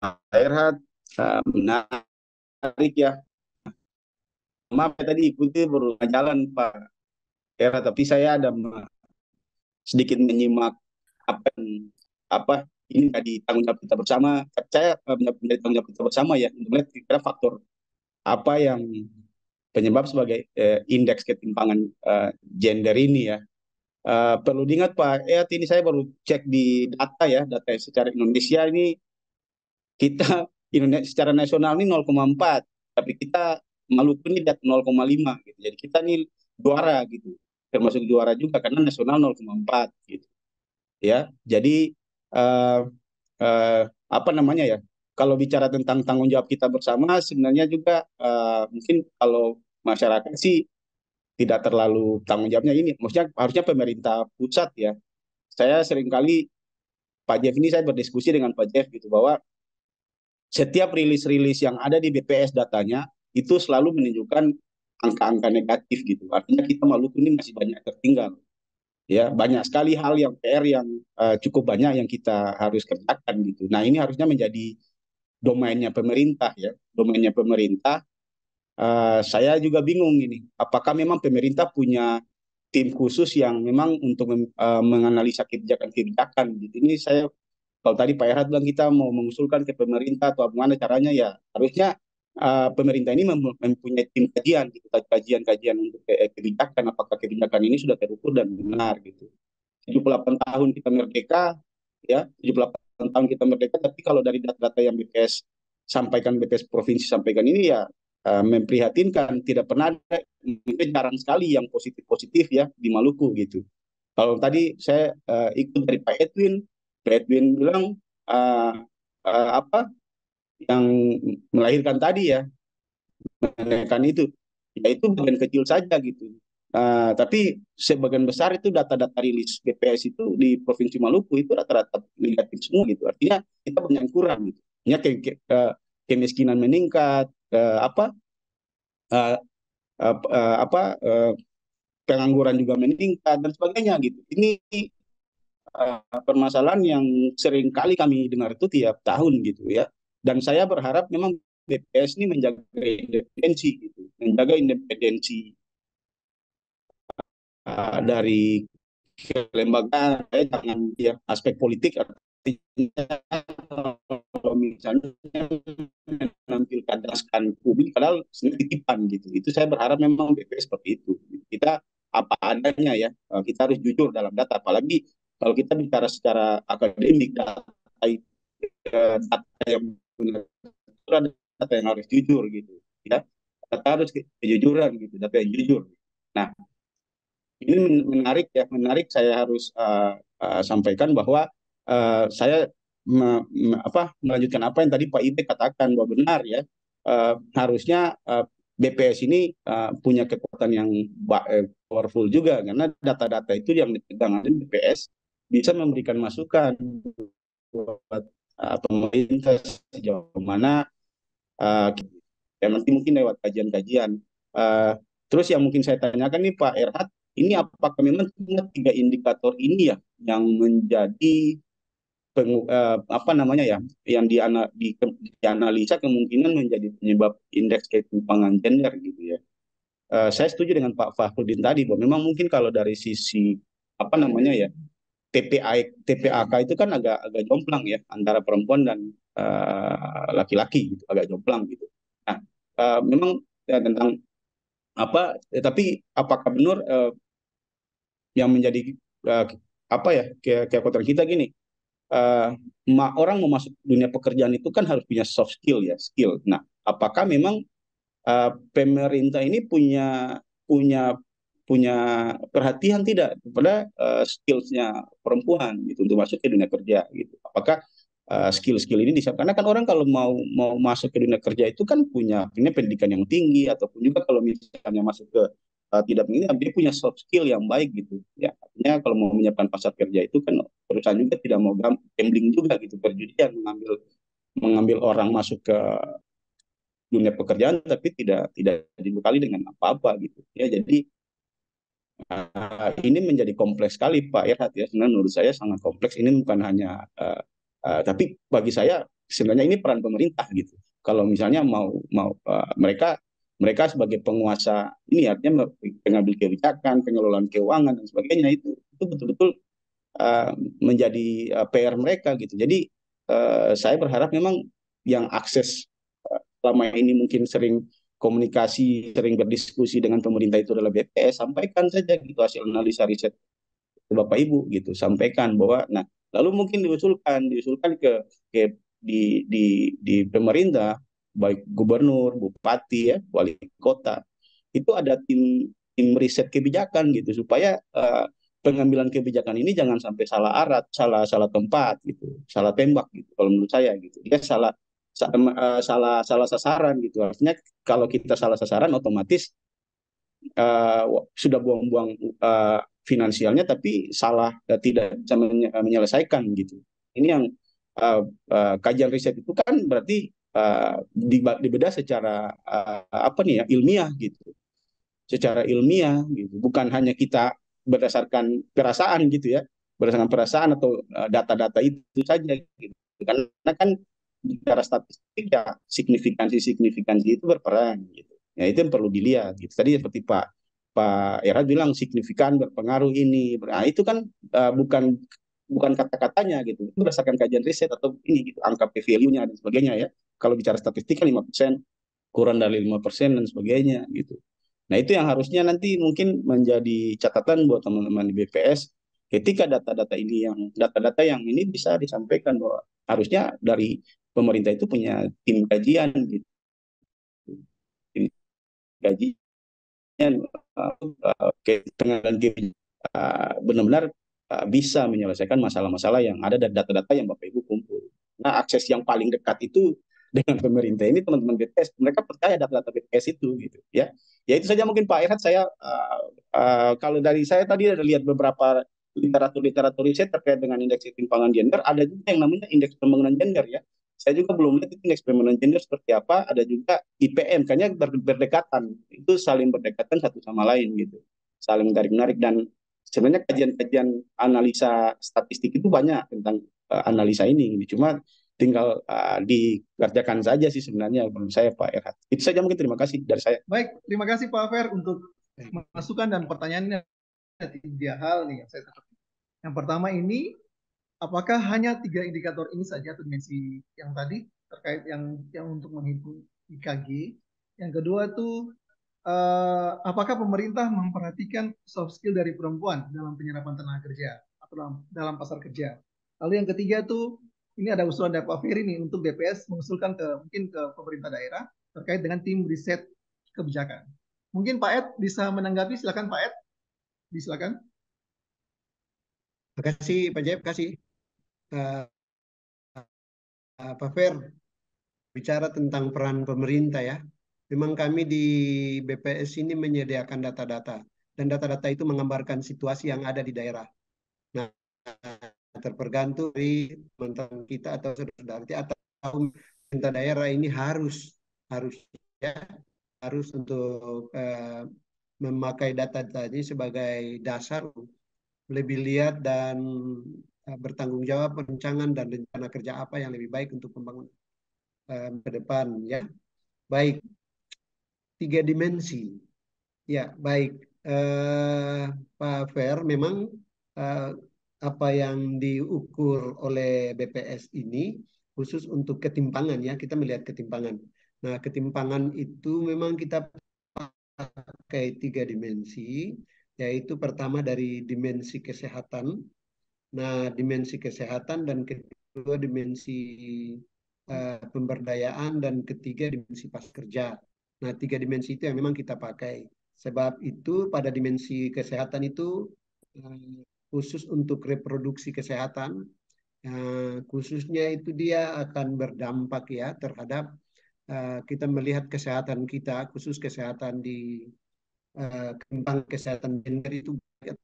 Speaker 10: Pak Erhat, menarik ya. Maaf ya, tadi ikuti baru jalan Pak Erhat, tapi saya ada sedikit menyimak apa ini tadi tanggung jawab kita bersama. Saya menjadi tanggung jawab kita bersama ya untuk melihat kira faktor apa yang penyebab sebagai indeks ketimpangan gender ini ya. Perlu diingat Pak, ini saya baru cek di data ya, data secara Indonesia ini kita Indonesia secara nasional ini 0,4, tapi kita Maluku ini 0,5 gitu. Jadi kita ini juara gitu, termasuk juara juga karena nasional 0,4 gitu. Ya, jadi apa namanya ya? Kalau bicara tentang tanggung jawab kita bersama, sebenarnya juga mungkin kalau masyarakat sih tidak terlalu tanggung jawabnya ini. Maksudnya harusnya pemerintah pusat ya. Saya seringkali Pak Jeff ini saya berdiskusi dengan Pak Jeff gitu bahwa setiap rilis-rilis yang ada di BPS datanya itu selalu menunjukkan angka-angka negatif gitu. Artinya kita Maluku ini masih banyak tertinggal. Ya, banyak sekali hal yang PR yang cukup banyak yang kita harus kerjakan gitu. Nah, ini harusnya menjadi domainnya pemerintah ya. Domainnya pemerintah. Saya juga bingung ini. Apakah memang pemerintah punya tim khusus yang memang untuk menganalisa kebijakan-kebijakan gitu. Ini saya kalau tadi Pak Erhat bilang kita mau mengusulkan ke pemerintah atau bagaimana caranya ya harusnya pemerintah ini mempunyai tim kajian gitu, kajian-kajian untuk kebijakan apakah kebijakan ini sudah terukur dan benar gitu. 78 tahun kita merdeka ya, 78 tahun kita merdeka, tapi kalau dari data-data yang BPS sampaikan, BPS provinsi sampaikan ini ya memprihatinkan, tidak pernah ada, mungkin jarang sekali yang positif-positif ya di Maluku gitu. Kalau tadi saya ikut dari Pak Edwin bilang apa yang melahirkan tadi ya, menaikkan itu, ya itu bagian kecil saja gitu. Tapi sebagian besar itu data-data rilis BPS itu di Provinsi Maluku itu rata-rata negatif semua gitu. Artinya kita banyak yang kurang gitu. Ya, kemiskinan meningkat, apa pengangguran juga meningkat dan sebagainya gitu. Ini permasalahan yang sering kali kami dengar itu tiap tahun gitu ya. Dan saya berharap memang BPS ini menjaga independensi gitu, menjaga independensi dari kelembagaan, jangan ya aspek politik artinya kalau misalnya menampilkan daskan publik padahal sebenarnya titipan gitu. Itu saya berharap memang BPS seperti itu. Kita apa adanya ya, kita harus jujur dalam data, apalagi kalau kita bicara secara akademik, data yang benar, data yang harus jujur gitu ya, data harus kejujuran gitu, data yang jujur. Nah, ini menarik ya, menarik saya harus sampaikan bahwa saya melanjutkan apa yang tadi Pak Ibe katakan bahwa benar ya, harusnya BPS ini punya kekuatan yang powerful juga karena data-data itu yang dipegang oleh BPS bisa memberikan masukan buat pemerintah sejauh mana ya nanti mungkin lewat kajian-kajian. Terus yang mungkin saya tanyakan nih Pak Erhat, ini apakah memang tiga indikator ini ya yang menjadi apa namanya ya, yang dianalisa kemungkinan menjadi penyebab indeks ketimpangan gender gitu ya. Saya setuju dengan Pak Fakhrudin tadi bahwa memang mungkin kalau dari sisi apa namanya ya, TPAK itu kan agak jomplang ya antara perempuan dan laki-laki gitu, agak jomplang gitu. Nah, memang ya, tentang Tapi apakah benar yang menjadi apa ya kekhawatiran kita gini, orang mau masuk dunia pekerjaan itu kan harus punya soft skill ya, skill. Nah, apakah memang pemerintah ini punya punya punya perhatian tidak kepada skillsnya perempuan gitu untuk masuk ke dunia kerja gitu? Apakah skill-skill ini bisa, karena kan orang kalau mau masuk ke dunia kerja itu kan punya pendidikan yang tinggi, ataupun juga kalau misalnya masuk ke tidak begini, dia punya soft skill yang baik gitu ya. Artinya kalau mau menyiapkan pasar kerja itu kan perusahaan juga tidak mau gambling juga gitu, perjudian, mengambil orang masuk ke dunia pekerjaan tapi tidak dibekali dengan apa-apa gitu ya. Jadi ini menjadi kompleks sekali Pak Irhat ya. Sebenarnya menurut saya sangat kompleks. Ini bukan hanya tapi bagi saya sebenarnya ini peran pemerintah gitu. Kalau misalnya mau mereka sebagai penguasa ini, artinya pengambil kebijakan, pengelolaan keuangan dan sebagainya, itu betul-betul menjadi PR mereka gitu. Jadi saya berharap memang yang akses selama ini mungkin sering komunikasi, sering berdiskusi dengan pemerintah itu adalah BPS, sampaikan saja gitu hasil analisa riset Bapak Ibu gitu, sampaikan bahwa nah lalu mungkin diusulkan ke di pemerintah, baik gubernur, bupati ya, wali kota, itu ada tim riset kebijakan gitu, supaya pengambilan kebijakan ini jangan sampai salah arah, salah tempat gitu, salah tembak gitu. Kalau menurut saya gitu, dia salah sasaran gitu. Artinya kalau kita salah sasaran, otomatis sudah buang-buang finansialnya, tapi salah, tidak bisa menyelesaikan gitu. Ini yang kajian riset itu kan berarti dibedah secara apa nih ya, ilmiah gitu, secara ilmiah gitu, bukan hanya kita berdasarkan perasaan gitu ya, berdasarkan perasaan atau data-data itu saja gitu. Karena kan secara statistik ya signifikansi itu berperan gitu. Ya itu yang perlu dilihat gitu. Tadi seperti Pak Era bilang signifikan, berpengaruh ini. Nah, itu kan bukan kata-katanya gitu. Itu berdasarkan kajian riset atau ini gitu, angka p-value-nya dan sebagainya ya. Kalau bicara statistik kan 5%, kurang dari 5% dan sebagainya gitu. Nah, itu yang harusnya nanti mungkin menjadi catatan buat teman-teman di BPS, ketika data-data yang ini bisa disampaikan bahwa harusnya dari pemerintah itu punya tim kajian gitu. Tim kajian pengenalan benar-benar bisa menyelesaikan masalah-masalah yang ada dari data-data yang Bapak Ibu kumpul. Nah, akses yang paling dekat itu dengan pemerintah ini teman-teman BPS, mereka percaya data-data BPS itu gitu ya. Ya itu saja mungkin Pak Irhat. Saya kalau dari saya tadi ada lihat beberapa literatur riset terkait dengan indeks ketimpangan gender, ada juga yang namanya indeks pembangunan gender ya. Saya juga belum lihat itu indeks pembangunan gender seperti apa. Ada juga IPM, kayaknya berdekatan, itu saling berdekatan satu sama lain gitu, saling menarik-menarik. Dan sebenarnya kajian-kajian analisa statistik itu banyak tentang analisa ini. Cuma tinggal dikerjakan saja sih sebenarnya menurut saya Pak Erhat. Itu saja mungkin, terima kasih dari saya.
Speaker 5: Baik, terima kasih Pak Fer untuk masukan dan pertanyaannya. Ada 3 hal nih yang saya tangkap. Yang pertama ini, apakah hanya 3 indikator ini saja atau dimensi yang tadi terkait yang untuk menghitung IKG? Yang kedua tuh apakah pemerintah memperhatikan soft skill dari perempuan dalam penyerapan tenaga kerja atau dalam pasar kerja? Lalu yang ketiga tuh, ini ada usulan dari Pak Ferry nih untuk BPS mengusulkan mungkin ke pemerintah daerah terkait dengan tim riset kebijakan. Mungkin Pak Ed bisa menanggapi, silakan Pak Ed. Silakan.
Speaker 6: Terima kasih Pak Jeb, kasih. Pak Fer, bicara tentang peran pemerintah ya. Memang kami di BPS ini menyediakan data-data, dan data-data itu menggambarkan situasi yang ada di daerah. Nah, tergantung dari teman-teman kita atau saudara atau pemerintah daerah ini harus untuk memakai data-data ini sebagai dasar lebih lihat dan bertanggung jawab perencanaan dan rencana kerja apa yang lebih baik untuk pembangunan ke depan ya. Baik, 3 dimensi. Ya, baik. Pak Fer, memang apa yang diukur oleh BPS ini khusus untuk ketimpangan ya, kita melihat ketimpangan. Nah, ketimpangan itu memang kita pakai 3 dimensi, yaitu pertama dari dimensi kesehatan. Nah, dimensi kesehatan, dan kedua dimensi pemberdayaan, dan ketiga dimensi pas kerja. Nah, 3 dimensi itu yang memang kita pakai. Sebab itu pada dimensi kesehatan itu khusus untuk reproduksi kesehatan, khususnya itu dia akan berdampak ya terhadap kita melihat kesehatan kita, khusus kesehatan di kembang kesehatan gender itu baik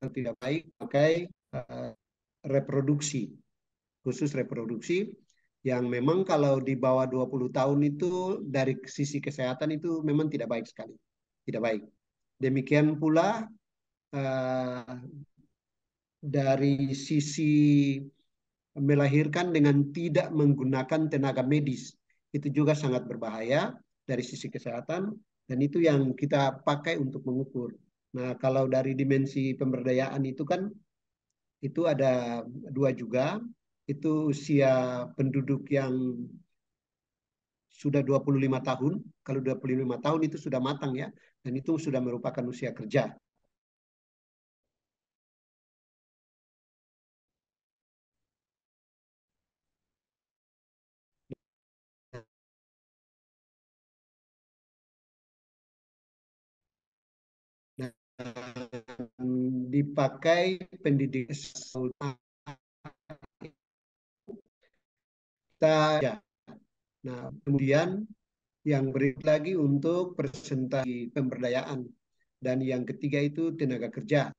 Speaker 6: atau tidak baik, pakai reproduksi, khusus reproduksi yang memang kalau di bawah 20 tahun itu dari sisi kesehatan itu memang tidak baik sekali, tidak baik. Demikian pula dari sisi melahirkan dengan tidak menggunakan tenaga medis, itu juga sangat berbahaya dari sisi kesehatan, dan itu yang kita pakai untuk mengukur. Nah, kalau dari dimensi pemberdayaan itu kan, itu ada 2 juga, itu usia penduduk yang sudah 25 tahun, kalau 25 tahun itu sudah matang ya, dan itu sudah merupakan usia kerja. Dipakai pendidikan kita. Nah, kemudian yang berikut lagi untuk presentasi pemberdayaan, dan yang ketiga itu tenaga kerja.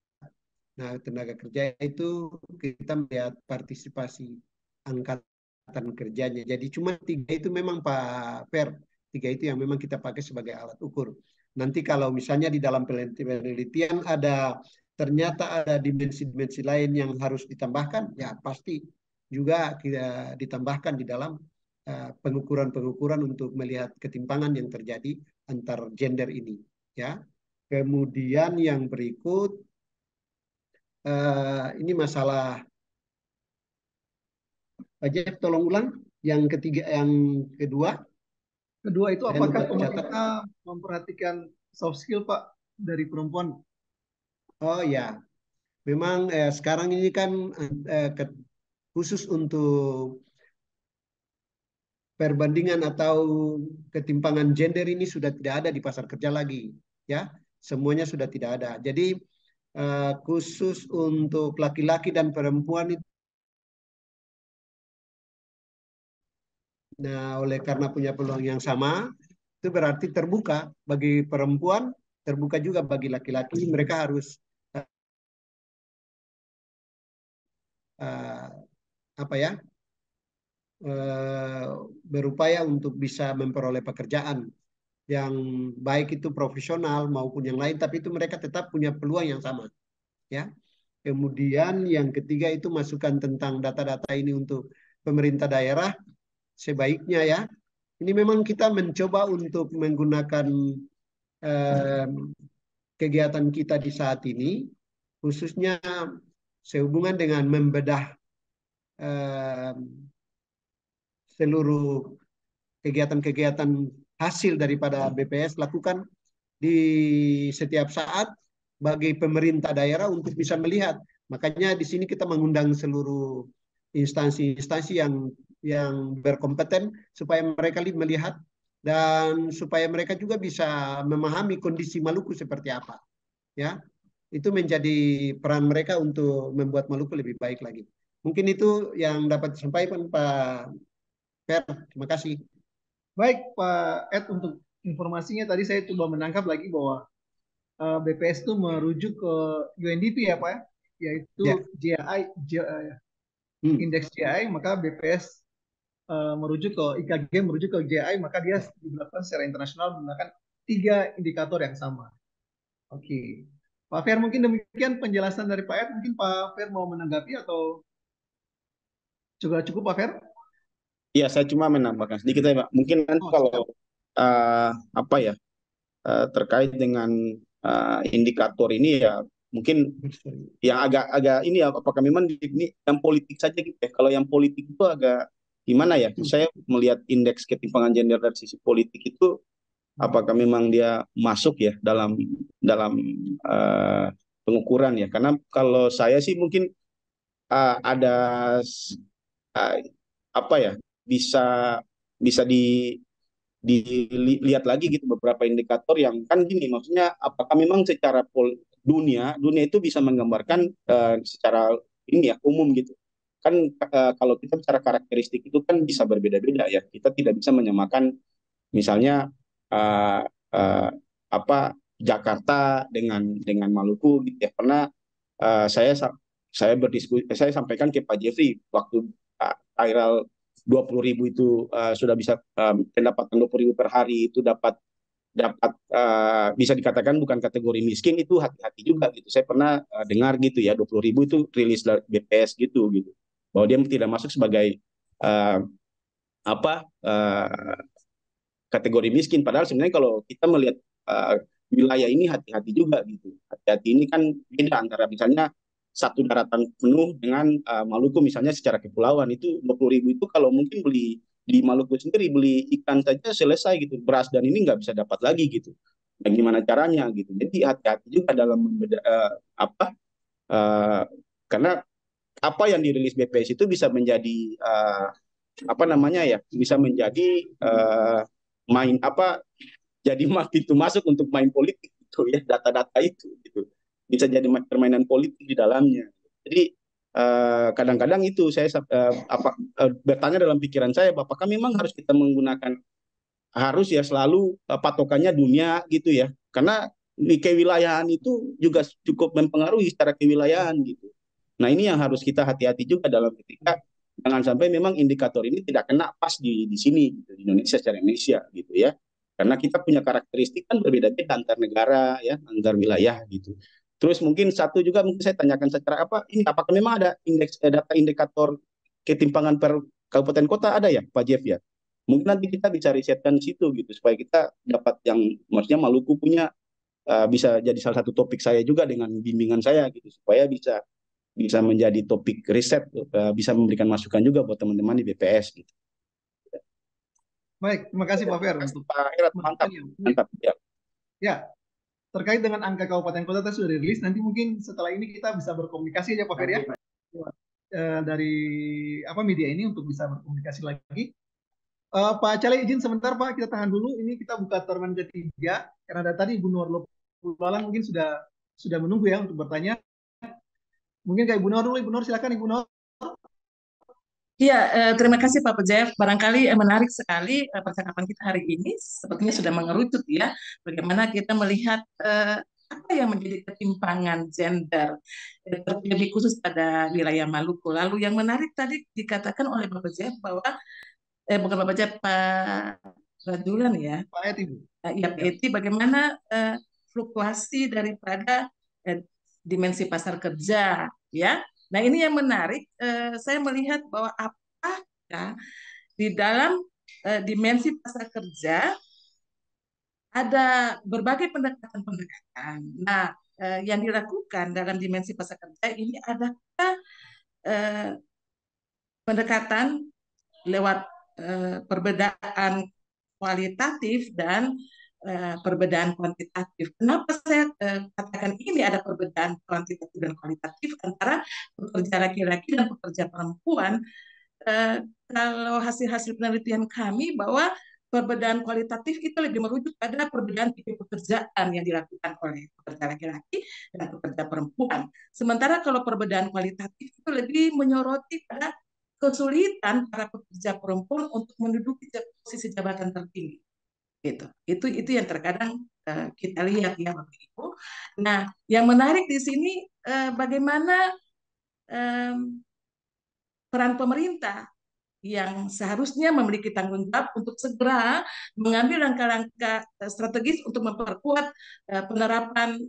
Speaker 6: Nah, tenaga kerja itu kita melihat partisipasi angkatan kerjanya. Jadi cuma 3 itu memang Pak Per, 3 itu yang memang kita pakai sebagai alat ukur. Nanti kalau misalnya di dalam penelitian ternyata ada dimensi-dimensi lain yang harus ditambahkan, ya pasti juga kita ditambahkan di dalam pengukuran-pengukuran untuk melihat ketimpangan yang terjadi antar gender ini. Ya. Kemudian yang berikut, ini masalah, Pak Jeff tolong ulang yang ketiga, yang kedua.
Speaker 5: Kedua itu
Speaker 6: Saya lupa
Speaker 5: apakah
Speaker 6: catat.
Speaker 5: pemerintah memperhatikan soft skill Pak dari perempuan?
Speaker 6: Oh ya, memang sekarang ini kan khusus untuk perbandingan atau ketimpangan gender ini sudah tidak ada di pasar kerja lagi, ya, semuanya sudah tidak ada. Jadi khusus untuk laki-laki dan perempuan itu, nah oleh karena punya peluang yang sama, itu berarti terbuka bagi perempuan, terbuka juga bagi laki-laki. Mereka harus apa ya, berupaya untuk bisa memperoleh pekerjaan yang baik itu profesional maupun yang lain, tapi itu mereka tetap punya peluang yang sama, ya. Kemudian yang ketiga itu masukan tentang data-data ini untuk pemerintah daerah sebaiknya ya. Ini memang kita mencoba untuk menggunakan kegiatan kita di saat ini, khususnya sehubungan dengan membedah seluruh kegiatan-kegiatan hasil daripada BPS lakukan di setiap saat bagi pemerintah daerah untuk bisa melihat. Makanya di sini kita mengundang seluruh instansi-instansi yang berkompeten supaya mereka melihat dan supaya mereka juga bisa memahami kondisi Maluku seperti apa. Ya, itu menjadi peran mereka untuk membuat Maluku lebih baik lagi. Mungkin itu yang dapat disampaikan Pak Per. Terima kasih.
Speaker 5: Baik Pak Ed, untuk informasinya tadi saya coba menangkap lagi bahwa BPS itu merujuk ke UNDP ya Pak ya, yaitu GAI, indeks GAI, maka BPS merujuk ke IKG, merujuk ke GAI, maka dia dilakukan secara internasional menggunakan 3 indikator yang sama. Oke. Pak Fer, mungkin demikian penjelasan dari Pak Ed. Mungkin Pak Fer mau menanggapi atau juga cukup Pak Fer?
Speaker 10: Iya, saya cuma menambahkan sedikit ya, Pak. Mungkin nanti kalau apa ya terkait dengan indikator ini ya, mungkin yang agak ini ya, apakah memang ini yang politik saja gitu ya? Kalau yang politik itu agak gimana ya? Saya melihat indeks ketimpangan gender dari sisi politik itu apakah memang dia masuk ya dalam dalam pengukuran ya. Karena kalau saya sih mungkin ada uh, apa ya, bisa bisa dilihat lagi gitu beberapa indikator yang kan gini, maksudnya apakah memang secara dunia itu bisa menggambarkan secara ini ya umum gitu kan. Kalau kita bicara karakteristik itu kan bisa berbeda-beda ya, kita tidak bisa menyamakan misalnya uh, uh, apa Jakarta dengan Maluku gitu ya. Karena saya berdiskusi, saya sampaikan ke Pak Jeffrey waktu viral 20.000 itu sudah bisa pendapatan 20.000 per hari itu dapat dapat bisa dikatakan bukan kategori miskin, itu hati-hati juga gitu. Saya pernah dengar gitu ya, 20.000 itu rilis dari BPS gitu bahwa dia tidak masuk sebagai uh, apa kategori miskin. Padahal sebenarnya kalau kita melihat wilayah ini hati-hati juga gitu. Hati-hati ini kan beda antara misalnya satu daratan penuh dengan Maluku misalnya secara kepulauan. Itu 20.000 itu kalau mungkin beli di Maluku sendiri beli ikan saja selesai gitu, beras dan ini nggak bisa dapat lagi gitu. Dan gimana caranya gitu. Jadi hati-hati juga dalam membeda, uh, karena apa yang dirilis BPS itu bisa menjadi apa namanya ya, bisa menjadi main apa, jadi pintu masuk untuk main politik gitu ya, data-data itu gitu bisa jadi permainan politik di dalamnya. Jadi kadang-kadang itu saya bertanya dalam pikiran saya, apakah memang harus kita menggunakan harus ya selalu patokannya dunia gitu ya, karena di kewilayahan itu juga cukup mempengaruhi secara kewilayahan gitu. Nah ini yang harus kita hati-hati juga dalam ketika jangan sampai memang indikator ini tidak kena pas di sini gitu, di Indonesia secara Indonesia gitu ya, karena kita punya karakteristik kan berbeda-beda antar negara ya, antar wilayah gitu. Terus mungkin satu juga mungkin saya tanyakan secara apa ini, apakah memang ada data indikator ketimpangan per kabupaten kota ada ya Pak Jeff ya? Mungkin nanti kita bisa risetkan di situ gitu supaya kita dapat yang maksudnya Maluku punya bisa jadi salah satu topik saya juga dengan bimbingan saya gitu supaya bisa bisa menjadi topik riset, bisa memberikan masukan juga buat teman-teman di BPS gitu.
Speaker 5: Baik, terima kasih Pak Fer untuk
Speaker 10: Pak Herat, mantap, mantap ya.
Speaker 5: Ya, terkait dengan angka kabupaten kota tadi sudah dirilis, nanti mungkin setelah ini kita bisa berkomunikasi aja Pak Fer ya. Dari media ini untuk bisa berkomunikasi lagi. Pak Cale izin sebentar Pak, kita tahan dulu. Ini kita buka turnamen ketiga karena ada tadi Ibu Nur Lopulalan mungkin sudah menunggu ya untuk bertanya. Mungkin kayak Ibu Nur dulu, Ibu Nur silakan Ibu Nur.
Speaker 8: Ya, terima kasih Pak Jeff. Barangkali menarik sekali percakapan kita hari ini. Sepertinya sudah mengerucut ya, bagaimana kita melihat apa yang menjadi ketimpangan gender, lebih khusus pada wilayah Maluku. Lalu yang menarik tadi dikatakan oleh Bapak Jeff bahwa bukan Bapak Jeff, Pak Rajulan ya.
Speaker 5: Pak Eti, Bu.
Speaker 8: Ya, Pak Eti, bagaimana fluktuasi daripada dimensi pasar kerja, ya. Nah, ini yang menarik. Saya melihat bahwa apakah di dalam dimensi pasar kerja ada berbagai pendekatan-pendekatan. Nah, yang dilakukan dalam dimensi pasar kerja ini adakah pendekatan lewat perbedaan kualitatif dan perbedaan kuantitatif. Kenapa saya katakan ini ada perbedaan kuantitatif dan kualitatif antara pekerja laki-laki dan pekerja perempuan? Kalau hasil-hasil penelitian kami bahwa perbedaan kualitatif itu lebih merujuk pada perbedaan tipe pekerjaan yang dilakukan oleh pekerja laki-laki dan pekerja perempuan. Sementara kalau perbedaan kualitatif itu lebih menyoroti pada kesulitan para pekerja perempuan untuk menduduki posisi jabatan tertinggi. Itu yang terkadang kita lihat ya Bapak Ibu. Nah, yang menarik di sini bagaimana peran pemerintah yang seharusnya memiliki tanggung jawab untuk segera mengambil langkah-langkah strategis untuk memperkuat penerapan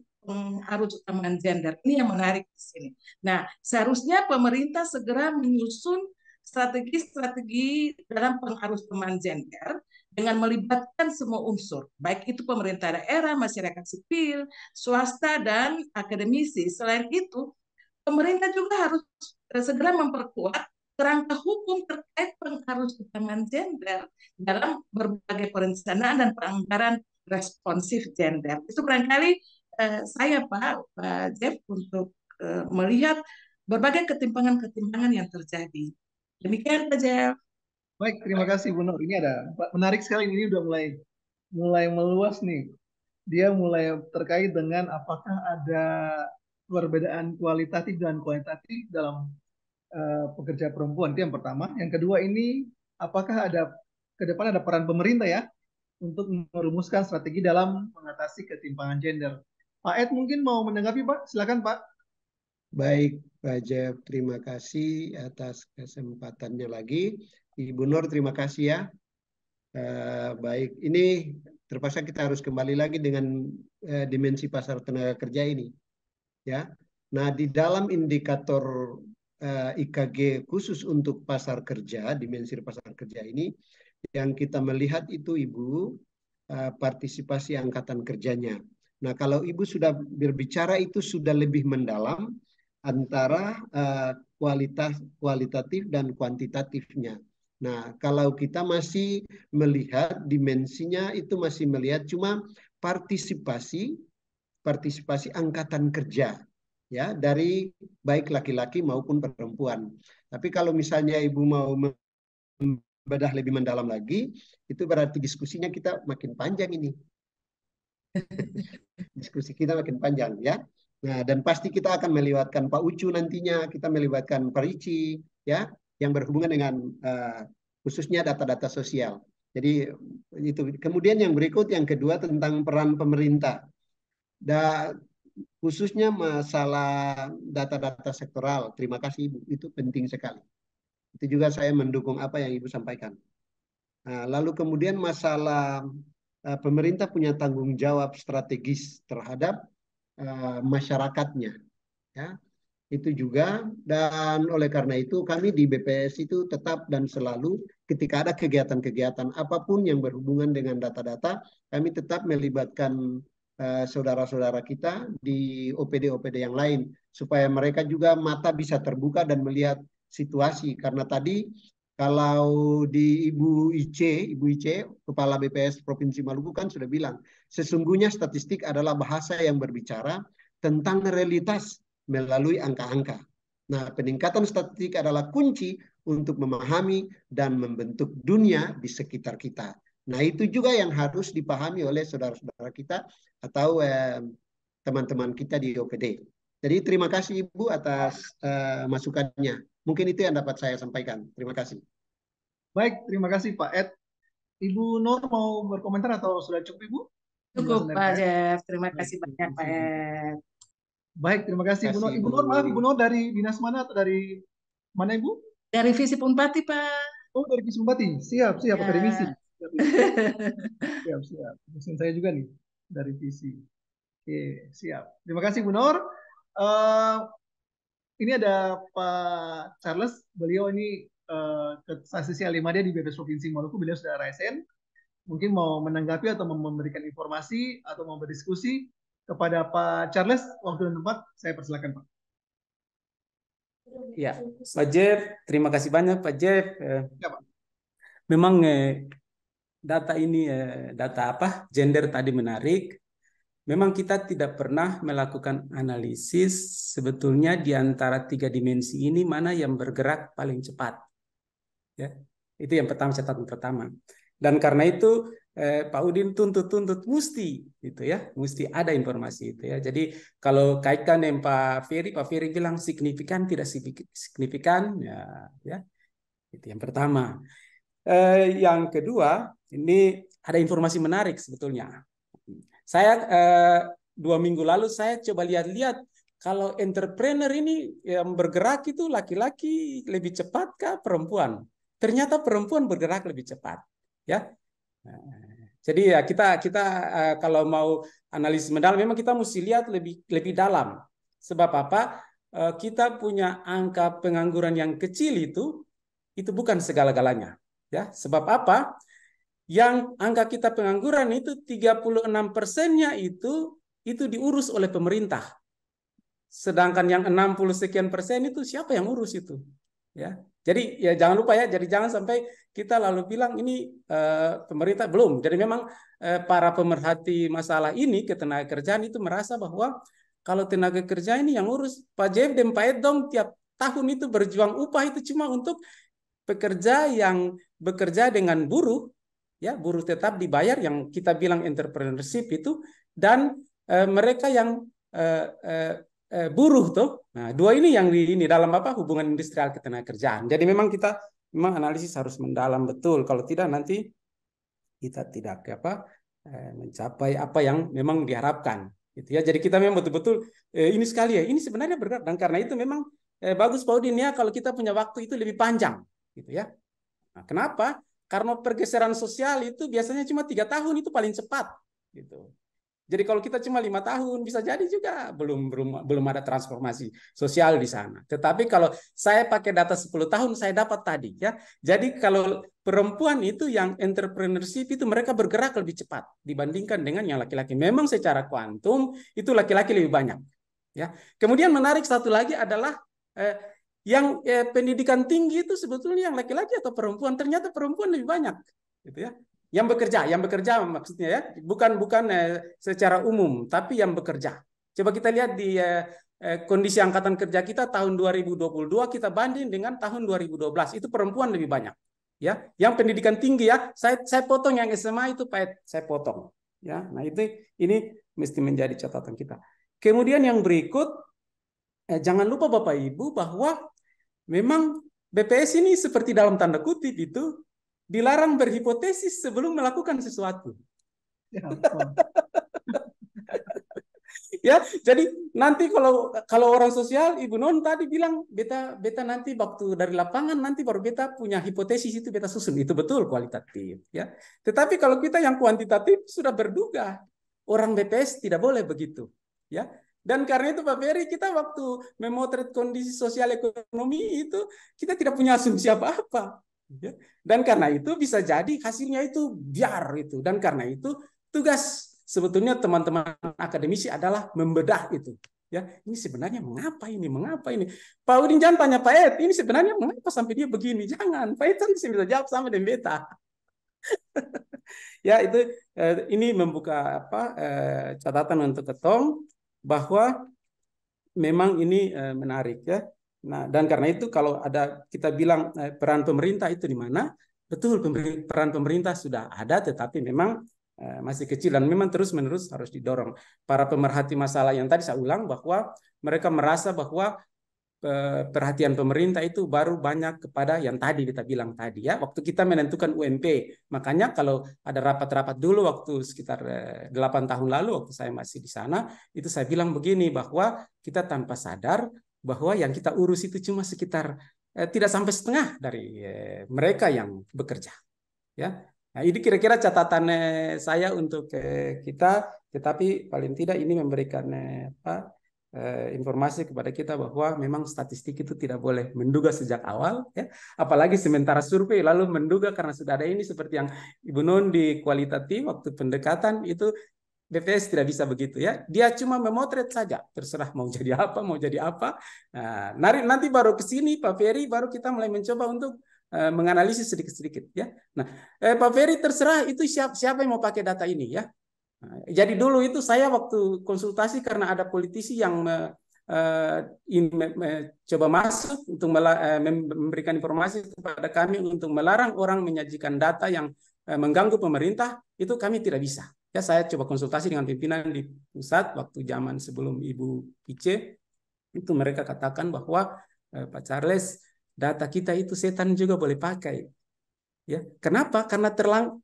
Speaker 8: arus utama gender. Ini yang menarik di sini. Nah, seharusnya pemerintah segera menyusun strategi-strategi dalam pengarus utama gender dengan melibatkan semua unsur, baik itu pemerintah daerah, masyarakat sipil, swasta, dan akademisi. Selain itu, pemerintah juga harus segera memperkuat kerangka hukum terkait pengarus utamaan gender dalam berbagai perencanaan dan peranggaran responsif gender. Itu barangkali saya Pak Jeff untuk melihat berbagai ketimpangan-ketimpangan yang terjadi. Demikian Pak Jeff.
Speaker 5: Baik, terima kasih Bu Nur. Ini ada menarik sekali, ini udah mulai meluas nih. Dia mulai terkait dengan apakah ada perbedaan kualitatif dan kuantitatif dalam pekerja perempuan. Itu yang pertama. Yang kedua ini apakah ke depan ada peran pemerintah ya untuk merumuskan strategi dalam mengatasi ketimpangan gender. Pak Ed mungkin mau menanggapi Pak? Silakan Pak.
Speaker 6: Baik, Pak Jeff, terima kasih atas kesempatannya lagi. Ibu Nur, terima kasih ya. Baik, ini terpaksa kita harus kembali lagi dengan dimensi pasar tenaga kerja ini. Ya, nah di dalam indikator IKG khusus untuk pasar kerja, dimensi pasar kerja ini, yang kita melihat itu Ibu, partisipasi angkatan kerjanya. Nah, kalau Ibu sudah berbicara itu sudah lebih mendalam antara kualitatif dan kuantitatifnya. Nah, kalau kita masih melihat dimensinya itu masih melihat cuma partisipasi angkatan kerja ya dari baik laki-laki maupun perempuan. Tapi kalau misalnya Ibu mau membedah lebih mendalam lagi, itu berarti diskusinya kita makin panjang ini. Diskusi kita makin panjang ya. Nah, dan pasti kita akan melibatkan Pak Ucu nantinya, kita melibatkan Pak Ricci ya, yang berhubungan dengan khususnya data-data sosial. Jadi itu. Kemudian yang berikut, yang kedua tentang peran pemerintah. Khususnya masalah data-data sektoral. Terima kasih Ibu, itu penting sekali. Itu juga saya mendukung apa yang Ibu sampaikan. Nah, lalu kemudian masalah pemerintah punya tanggung jawab strategis terhadap masyarakatnya. Ya. Itu juga, dan oleh karena itu kami di BPS itu tetap dan selalu ketika ada kegiatan-kegiatan apapun yang berhubungan dengan data-data, kami tetap melibatkan saudara-saudara kita di OPD-OPD yang lain supaya mereka juga mata bisa terbuka dan melihat situasi. Karena tadi kalau di Ibu Ice, Kepala BPS Provinsi Maluku kan sudah bilang, sesungguhnya statistik adalah bahasa yang berbicara tentang realitas melalui angka-angka. Nah, peningkatan statistik adalah kunci untuk memahami dan membentuk dunia di sekitar kita. Nah, itu juga yang harus dipahami oleh saudara-saudara kita atau teman-teman kita di OPD. Jadi terima kasih Ibu atas masukannya. Mungkin itu yang dapat saya sampaikan. Terima kasih.
Speaker 5: Baik, terima kasih Pak Ed. Ibu Nur mau berkomentar atau sudah cukup Ibu?
Speaker 8: Cukup Pak Jeff. Terima kasih banyak Pak Ed.
Speaker 5: Baik, terima kasih Ibu Nur. Ibu Nur, maaf Ibu Nur dari dinas mana atau dari mana Ibu?
Speaker 8: Dari Visi Unpati Pak.
Speaker 5: Oh, dari Visi Unpati. Siap,
Speaker 8: Ya.
Speaker 5: akademisi. Siap. Dosen saya juga nih dari Visi. Oke, siap. Terima kasih Bu Nur. Ini ada Pak Charles. Beliau ini Stasi Alimadia di BPS Provinsi Maluku. Beliau sudah ASN. Mungkin mau menanggapi atau memberikan informasi atau mau berdiskusi kepada Pak Charles. Waktu dan tempat saya persilakan Pak.
Speaker 11: Ya, Pak Jeff, terima kasih banyak Pak Jeff.
Speaker 5: Ya, Pak.
Speaker 11: Memang data ini, data gender tadi menarik. Memang kita tidak pernah melakukan analisis sebetulnya di antara 3 dimensi ini mana yang bergerak paling cepat. Ya, itu yang pertama, catatan pertama. Dan karena itu Pak Udin tuntut mesti itu ya, mesti ada informasi itu ya. Jadi kalau kaitkan dengan Pak Ferry bilang signifikan tidak signifikan ya. Itu yang pertama. Yang kedua, ini ada informasi menarik sebetulnya. Saya 2 minggu lalu saya coba lihat kalau entrepreneur ini yang bergerak itu laki-laki lebih cepat kah perempuan? Ternyata perempuan bergerak lebih cepat, ya. Jadi ya kita kalau mau analisis mendalam memang kita mesti lihat lebih dalam. Sebab apa? Kita punya angka pengangguran yang kecil itu bukan segala-galanya, ya. Sebab apa? Yang angka kita pengangguran itu 36%-nya itu diurus oleh pemerintah. Sedangkan yang 60 sekian persen itu siapa yang urus itu? Ya. Jadi ya jangan lupa ya, jadi jangan sampai kita lalu bilang ini pemerintah belum. Jadi memang para pemerhati masalah ini ketenagakerjaan itu merasa bahwa kalau tenaga kerja ini yang urus Pak Jeff dan Pak Edom tiap tahun itu berjuang upah itu cuma untuk pekerja yang bekerja dengan buruh, ya buruh tetap dibayar yang kita bilang entrepreneurship itu, dan mereka yang buruh tuh. Nah, dua ini yang ini dalam apa hubungan industrial ketenagakerjaan. Jadi memang kita memang analisis harus mendalam betul. Kalau tidak nanti kita tidak mencapai apa yang memang diharapkan. Gitu ya. Jadi kita memang betul-betul ini sekali ya. Ini sebenarnya bergerak dan karena itu memang bagus Pak Udin ya kalau kita punya waktu itu lebih panjang, gitu ya. Nah, kenapa? Karena pergeseran sosial itu biasanya cuma 3 tahun itu paling cepat, gitu. Jadi kalau kita cuma 5 tahun bisa jadi juga belum ada transformasi sosial di sana. Tetapi kalau saya pakai data 10 tahun saya dapat tadi ya. Jadi kalau perempuan itu yang entrepreneurship itu mereka bergerak lebih cepat dibandingkan dengan yang laki-laki. Memang secara kuantum itu laki-laki lebih banyak. Ya. Kemudian menarik satu lagi adalah yang pendidikan tinggi itu sebetulnya yang laki-laki atau perempuan, ternyata perempuan lebih banyak, gitu ya. Yang bekerja maksudnya ya, bukan secara umum, tapi yang bekerja. Coba kita lihat di kondisi angkatan kerja kita tahun 2022 kita banding dengan tahun 2012 itu perempuan lebih banyak. Ya, yang pendidikan tinggi ya, saya potong yang SMA itu saya potong. Ya, nah ini mesti menjadi catatan kita. Kemudian yang berikut, jangan lupa Bapak Ibu bahwa memang BPS ini seperti dalam tanda kutip itu dilarang berhipotesis sebelum melakukan sesuatu. Ya, jadi nanti kalau orang sosial, Ibu Non tadi bilang beta nanti waktu dari lapangan nanti baru beta punya hipotesis itu beta susun, itu betul kualitatif. Ya, tetapi kalau kita yang kuantitatif sudah berduga orang BPS tidak boleh begitu. Ya, dan karena itu Pak Ferry kita waktu memotret kondisi sosial ekonomi itu kita tidak punya asumsi apa-apa. Ya. Dan karena itu bisa jadi hasilnya itu biar itu. Dan karena itu tugas sebetulnya teman-teman akademisi adalah membedah itu. Ya, ini sebenarnya mengapa ini? Pak Udin jangan tanya Pak Ed, ini sebenarnya mengapa sampai dia begini? Jangan, Pak Ed bisa jawab sama dengan beta. Ya itu ini membuka catatan untuk ketong bahwa memang ini menarik ya. Nah, dan karena itu kalau ada kita bilang peran pemerintah itu di mana? Betul, peran pemerintah sudah ada, tetapi memang masih kecil dan memang terus-menerus harus didorong. Para pemerhati masalah yang tadi saya ulang bahwa mereka merasa bahwa perhatian pemerintah itu baru banyak kepada yang tadi kita bilang tadi ya. Waktu kita menentukan UMP, makanya kalau ada rapat-rapat dulu waktu sekitar 8 tahun lalu waktu saya masih di sana, itu saya bilang begini bahwa kita tanpa sadar bahwa yang kita urus itu cuma sekitar tidak sampai setengah dari mereka yang bekerja. Ya, nah, ini kira-kira catatan saya untuk kita, tetapi paling tidak ini memberikan informasi kepada kita bahwa memang statistik itu tidak boleh menduga sejak awal, ya. Apalagi sementara survei lalu menduga karena sudah ada ini seperti yang Ibu Nun di kualitatif waktu pendekatan itu. BPS tidak bisa begitu ya. Dia cuma memotret saja, terserah mau jadi apa, Nah, nanti baru ke sini Pak Ferry baru kita mulai mencoba untuk menganalisis sedikit-sedikit ya. Nah, Pak Ferry terserah itu siapa yang mau pakai data ini ya. Nah, jadi dulu itu saya waktu konsultasi karena ada politisi yang coba masuk untuk memberikan informasi kepada kami untuk melarang orang menyajikan data yang mengganggu pemerintah, itu kami tidak bisa. Ya, saya coba konsultasi dengan pimpinan di pusat waktu zaman sebelum Ibu Ice, itu mereka katakan bahwa Pak Charles, data kita itu setan juga boleh pakai. Ya, kenapa? Karena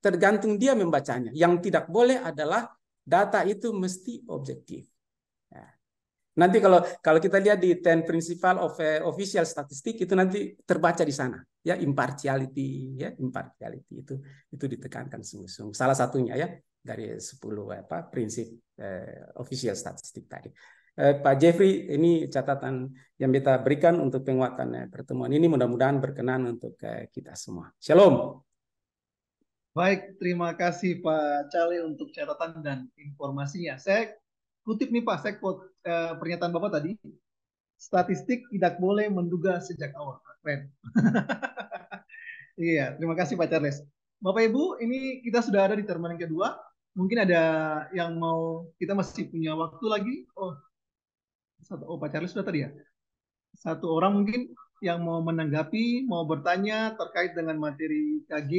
Speaker 11: tergantung dia membacanya. Yang tidak boleh adalah data itu mesti objektif. Ya. Nanti kalau kita lihat di 10 Principle of Official Statistic itu nanti terbaca di sana. Ya, impartiality, itu ditekankan sungguh-sungguh. Salah satunya ya dari 10 prinsip official statistik tadi. Pak Jeffrey, ini catatan yang kita berikan untuk penguatan pertemuan ini, mudah-mudahan berkenan untuk kita semua. Shalom.
Speaker 5: Baik, terima kasih Pak Cale untuk catatan dan informasinya. Saya kutip nih Pak, pernyataan Bapak tadi. statistik tidak boleh menduga sejak awal. Keren. Iya, terima kasih Pak Charles. Bapak Ibu, ini kita sudah ada di termen yang kedua. Mungkin ada yang mau, kita masih punya waktu lagi. Pak Charles sudah tadi ya. Satu orang mungkin yang mau menanggapi, mau bertanya terkait dengan materi KG,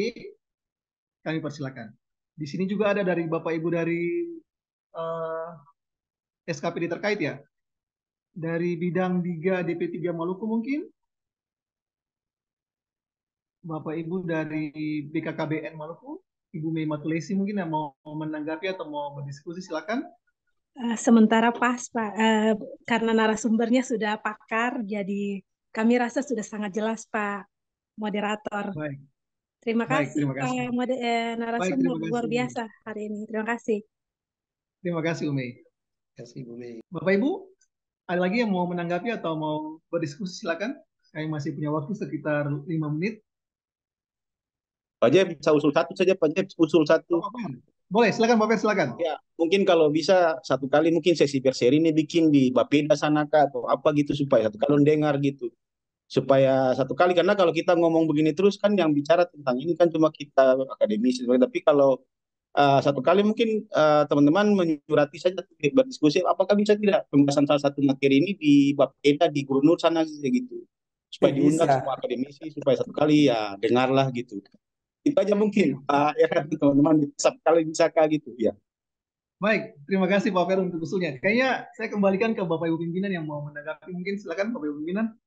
Speaker 5: kami persilakan. Di sini juga ada dari Bapak Ibu dari SKPD terkait ya. Dari bidang 3 DP3 Maluku mungkin. Bapak Ibu dari BKKBN Maluku, Ibu Mei Matulesi mungkin yang mau menanggapi atau mau berdiskusi silakan.
Speaker 12: Sementara pas Pak, karena narasumbernya sudah pakar, jadi kami rasa sudah sangat jelas Pak Moderator.
Speaker 5: Baik.
Speaker 12: Terima
Speaker 5: Baik,
Speaker 12: kasih
Speaker 5: terima kasih.
Speaker 12: Pak narasumber,
Speaker 5: terima
Speaker 12: luar
Speaker 5: kasih.
Speaker 12: biasa hari ini. Terima kasih.
Speaker 5: Terima kasih, Umi.
Speaker 6: Terima kasih, Bu Mei.
Speaker 5: Bapak Ibu, ada lagi yang mau menanggapi atau mau berdiskusi silakan. Saya masih punya waktu sekitar 5 menit.
Speaker 10: Pak Jeb, bisa usul satu saja, Pak Jeb, usul satu.
Speaker 5: Boleh, silakan Bapak, silakan.
Speaker 10: Ya, mungkin kalau bisa satu kali mungkin sesi berseri ini bikin di Bapeda sana kah atau apa gitu supaya satu kali dengar gitu. Supaya satu kali, karena kalau kita ngomong begini terus kan yang bicara tentang ini kan cuma kita akademisi, tapi kalau satu kali mungkin teman-teman menyurati saja berdiskusi apakah bisa tidak pembahasan salah satu materi ini di Bapeda di Gubernur sana gitu. Supaya diundang semua akademisi supaya satu kali ya dengarlah gitu. Itu aja mungkin ya teman-teman satu kali bisa gitu ya.
Speaker 5: Baik, terima kasih Pak Fer untuk usulnya. Kayaknya saya kembalikan ke Bapak Ibu pimpinan yang mau menanggapi, mungkin silakan Bapak Ibu pimpinan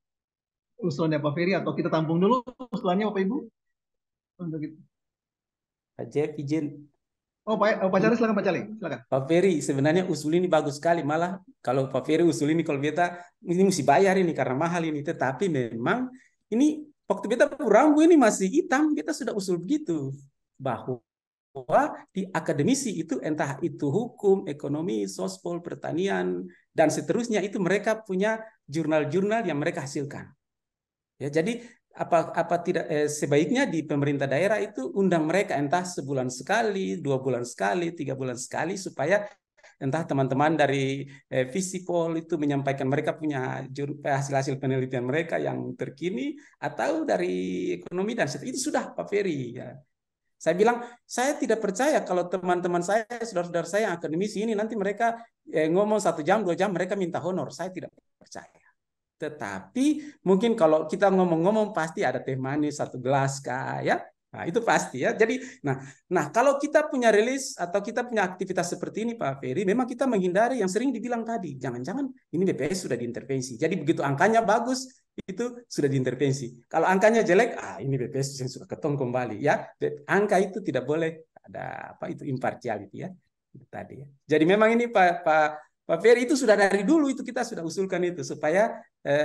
Speaker 5: usulannya Pak Ferry atau kita tampung dulu usulannya Bapak Ibu untuk itu.
Speaker 11: Pak Jeff izin.
Speaker 5: Pak Charles silakan Pak Charles, silakan.
Speaker 11: Pak Ferry sebenarnya usul ini bagus sekali, malah kalau Pak Ferry usul ini kalau beta ini mesti bayar ini karena mahal ini, tetapi memang ini waktu beta rambu ini masih hitam, kita sudah usul begitu bahwa di akademisi itu entah itu hukum, ekonomi, sospol, pertanian dan seterusnya itu mereka punya jurnal-jurnal yang mereka hasilkan. Ya, jadi apa tidak sebaiknya di pemerintah daerah itu undang mereka entah sebulan sekali, 2 bulan sekali, 3 bulan sekali supaya entah teman-teman dari Visipol itu menyampaikan mereka punya hasil-hasil penelitian mereka yang terkini atau dari ekonomi dan itu sudah Pak Ferry ya. Saya bilang saya tidak percaya kalau teman-teman saya, saudara-saudara saya yang akademisi ini nanti mereka ngomong 1 jam 2 jam mereka minta honor. Saya tidak percaya. Tetapi mungkin kalau kita ngomong-ngomong pasti ada teh manis 1 gelas kah ya. Nah, itu pasti ya. Jadi nah kalau kita punya rilis atau kita punya aktivitas seperti ini Pak Ferry, memang kita menghindari yang sering dibilang tadi. Jangan-jangan ini BPS sudah diintervensi. Jadi begitu angkanya bagus itu sudah diintervensi. Kalau angkanya jelek, ini BPS yang sudah ketong kembali ya. Angka itu tidak boleh ada apa itu impartiality ya. Itu tadi ya. Jadi memang ini Pak Ferry itu sudah dari dulu itu kita sudah usulkan itu supaya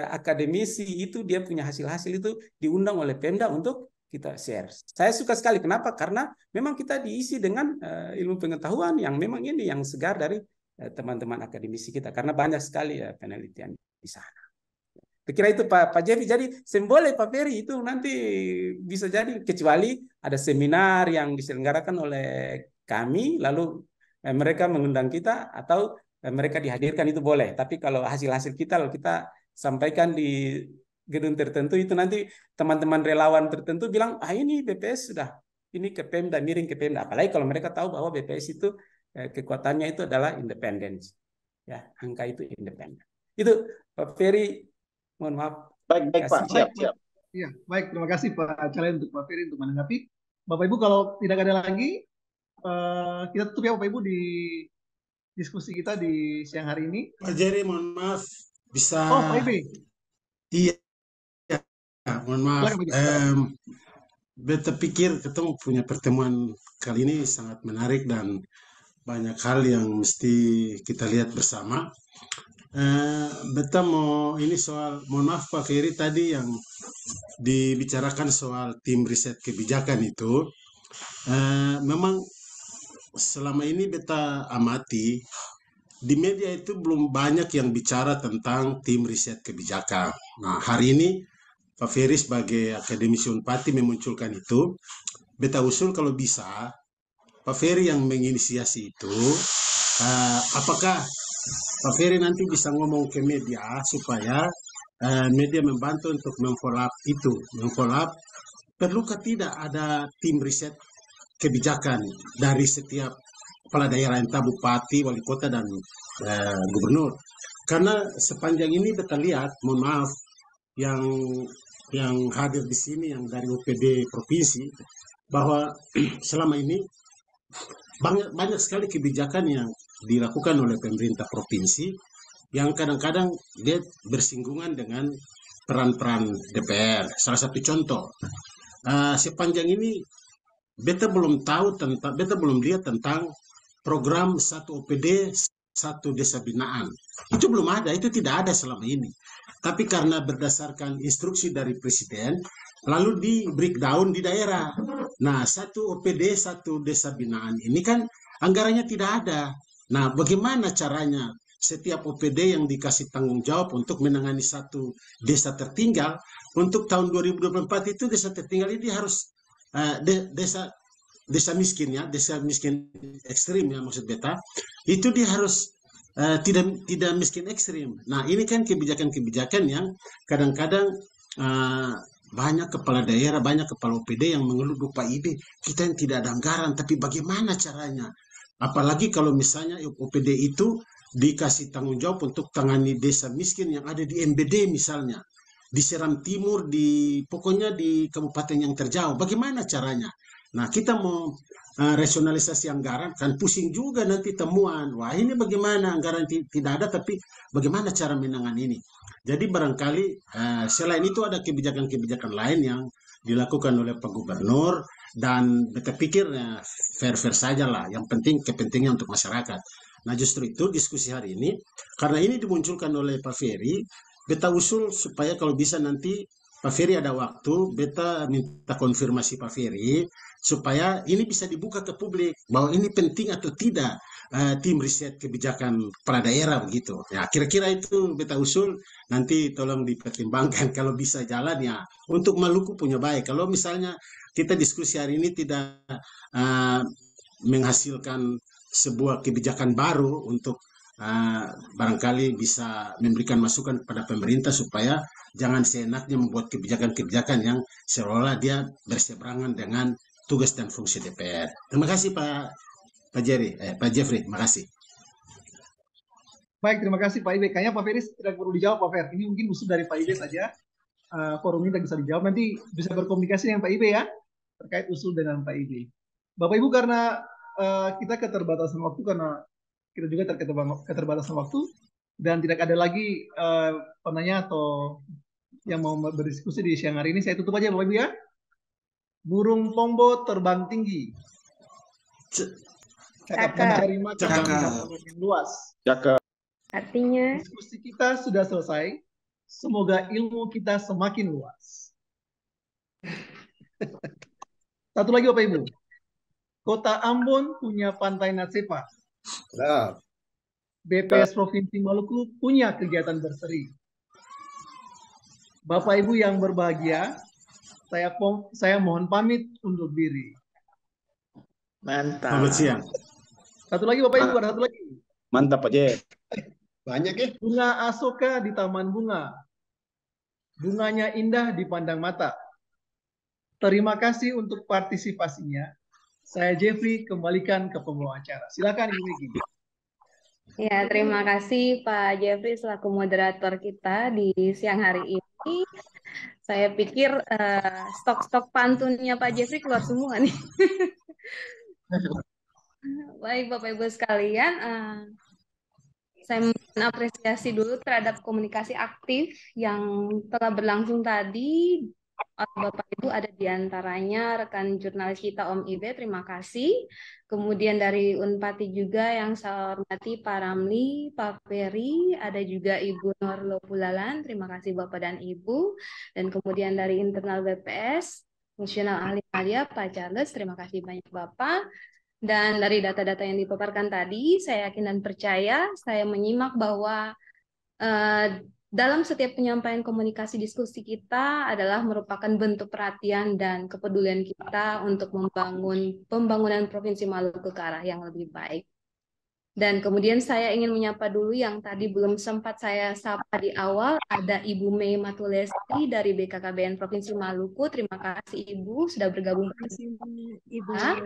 Speaker 11: akademisi itu dia punya hasil-hasil itu diundang oleh Pemda untuk kita share. Saya suka sekali. Kenapa? Karena memang kita diisi dengan ilmu pengetahuan yang memang ini yang segar dari teman-teman akademisi kita. Karena banyak sekali penelitian di sana. Kira itu Pak Jevi. Jadi semboleh Pak Ferry itu nanti bisa jadi kecuali ada seminar yang diselenggarakan oleh kami lalu mereka mengundang kita atau mereka dihadirkan itu boleh. Tapi kalau hasil-hasil kita lalu kita sampaikan di gedung tertentu itu nanti teman-teman relawan tertentu bilang ini BPS sudah ini ke Pemda, miring ke Pemda. Apalagi kalau mereka tahu bahwa BPS itu kekuatannya itu adalah independen. Ya, angka itu independen. Itu Pak Ferry, mohon maaf.
Speaker 10: Baik Pak, siap.
Speaker 5: Iya, baik, terima kasih Pak Calai untuk Pak Ferry untuk menanggapi. Bapak Ibu kalau tidak ada lagi kita tutup ya Bapak Ibu di diskusi kita di siang hari ini.
Speaker 7: Pak Jerry, mohon maaf bisa.
Speaker 5: Pak Ibe.
Speaker 7: Iya. Mohon maaf, beta pikir ketemu punya pertemuan kali ini sangat menarik dan banyak hal yang mesti kita lihat bersama. Beta mau ini soal, mohon maaf Pak Ferry tadi yang dibicarakan soal tim riset kebijakan itu, memang selama ini beta amati di media itu belum banyak yang bicara tentang tim riset kebijakan. Nah hari ini Pak Ferry sebagai akademisi Unpati memunculkan itu. Beta usul kalau bisa Pak Ferry yang menginisiasi itu, apakah Pak Ferry nanti bisa ngomong ke media supaya media membantu untuk memfollow up itu. Memfollow up, perlukah tidak ada tim riset kebijakan dari setiap kepala daerah, entah bupati, wali kota, dan gubernur. Karena sepanjang ini kita lihat, mohon maaf, yang hadir di sini, yang dari OPD provinsi, bahwa selama ini banyak sekali kebijakan yang dilakukan oleh pemerintah provinsi yang kadang-kadang dia bersinggungan dengan peran-peran DPR. Salah satu contoh, sepanjang ini beta belum lihat tentang program satu OPD satu desa binaan. Itu belum ada, itu tidak ada selama ini. Tapi karena berdasarkan instruksi dari Presiden, lalu di breakdown di daerah. Nah, satu OPD satu desa binaan ini kan anggarannya tidak ada. Nah, bagaimana caranya setiap OPD yang dikasih tanggung jawab untuk menangani satu desa tertinggal, untuk tahun 2024 itu desa tertinggal ini harus desa miskin ya, desa miskin ekstrim ya maksud beta, itu dia harus tidak miskin ekstrim. Nah, ini kan kebijakan-kebijakan yang kadang-kadang banyak kepala daerah, banyak kepala OPD yang mengeluh, Pak Ide, kita yang tidak ada anggaran, tapi bagaimana caranya? Apalagi kalau misalnya OPD itu dikasih tanggung jawab untuk tangani desa miskin yang ada di MBD misalnya, di Seram Timur, pokoknya di kabupaten yang terjauh. Bagaimana caranya? Nah, kita mau rasionalisasi anggaran, kan pusing juga nanti temuan. Wah, ini bagaimana anggaran tidak ada, tapi bagaimana cara menangani ini? Jadi barangkali selain itu ada kebijakan-kebijakan lain yang dilakukan oleh Pak Gubernur, dan kita pikir fair-fair saja lah. Yang penting kepentingan untuk masyarakat. Nah, justru itu diskusi hari ini, karena ini dimunculkan oleh Pak Ferry, beta usul supaya kalau bisa nanti Pak Ferry ada waktu, beta minta konfirmasi Pak Ferry supaya ini bisa dibuka ke publik bahwa ini penting atau tidak tim riset kebijakan kepala daerah begitu. Ya, kira-kira itu beta usul, nanti tolong dipertimbangkan kalau bisa jalan ya untuk Maluku punya baik. Kalau misalnya kita diskusi hari ini tidak menghasilkan sebuah kebijakan baru untuk barangkali bisa memberikan masukan kepada pemerintah supaya jangan seenaknya membuat kebijakan-kebijakan yang seolah dia berseberangan dengan tugas dan fungsi DPR. Terima kasih Pak Jeffrey, terima kasih.
Speaker 5: Baik, terima kasih Pak Ibe. Kayaknya Pak Ferry tidak perlu dijawab Pak Fer. Ini mungkin usul dari Pak Ibe saja. Forum ini tidak bisa dijawab. Nanti bisa berkomunikasi dengan Pak Ibe ya terkait usul dengan Pak Ibe. Bapak Ibu, karena kita keterbatasan waktu, karena kita juga keterbatasan waktu dan tidak ada lagi penanya atau yang mau berdiskusi di siang hari ini, saya tutup aja Bapak Ibu ya. Burung Pombo terbang tinggi. Cakap mencari makan yang luas.
Speaker 10: Cakap.
Speaker 1: Artinya
Speaker 5: diskusi kita sudah selesai. Semoga ilmu kita semakin luas. Satu lagi Bapak Ibu. Kota Ambon punya Pantai Natsepa. BPS Provinsi Maluku punya kegiatan berseri. Bapak Ibu yang berbahagia, saya mohon pamit undur diri.
Speaker 13: Mantap.
Speaker 7: Selamat siang.
Speaker 5: Satu lagi Bapak Ibu, ada satu lagi.
Speaker 10: Mantap Pak J.
Speaker 6: Banyak ya.
Speaker 5: Bunga Asoka di Taman Bunga. Bunganya indah dipandang mata. Terima kasih untuk partisipasinya. Saya Jeffrey, kembalikan ke pembawa acara. Silakan Ibu Megi.
Speaker 1: ya, terima kasih Pak Jeffrey selaku moderator kita di siang hari ini. Saya pikir stok-stok pantunnya Pak Jeffrey keluar semua nih. Baik Bapak Ibu sekalian, saya mengapresiasi dulu terhadap komunikasi aktif yang telah berlangsung tadi. Bapak Ibu ada di antaranya rekan jurnalis kita Om Ibe, terima kasih. Kemudian dari Unpati juga yang saya hormati Pak Ramli, Pak Ferry, ada juga Ibu Norlo Pulalan, terima kasih Bapak dan Ibu. Dan kemudian dari internal BPS, fungsional ahli media Pak Charles, terima kasih banyak Bapak. Dan dari data-data yang dipaparkan tadi, saya yakin dan percaya, saya menyimak bahwa dalam setiap penyampaian komunikasi diskusi kita adalah merupakan bentuk perhatian dan kepedulian kita untuk membangun pembangunan Provinsi Maluku ke arah yang lebih baik. Dan kemudian saya ingin menyapa dulu yang tadi belum sempat saya sapa di awal, ada Ibu Mei Matulesti dari BKKBN Provinsi Maluku. Terima kasih Ibu sudah bergabung bersama kita.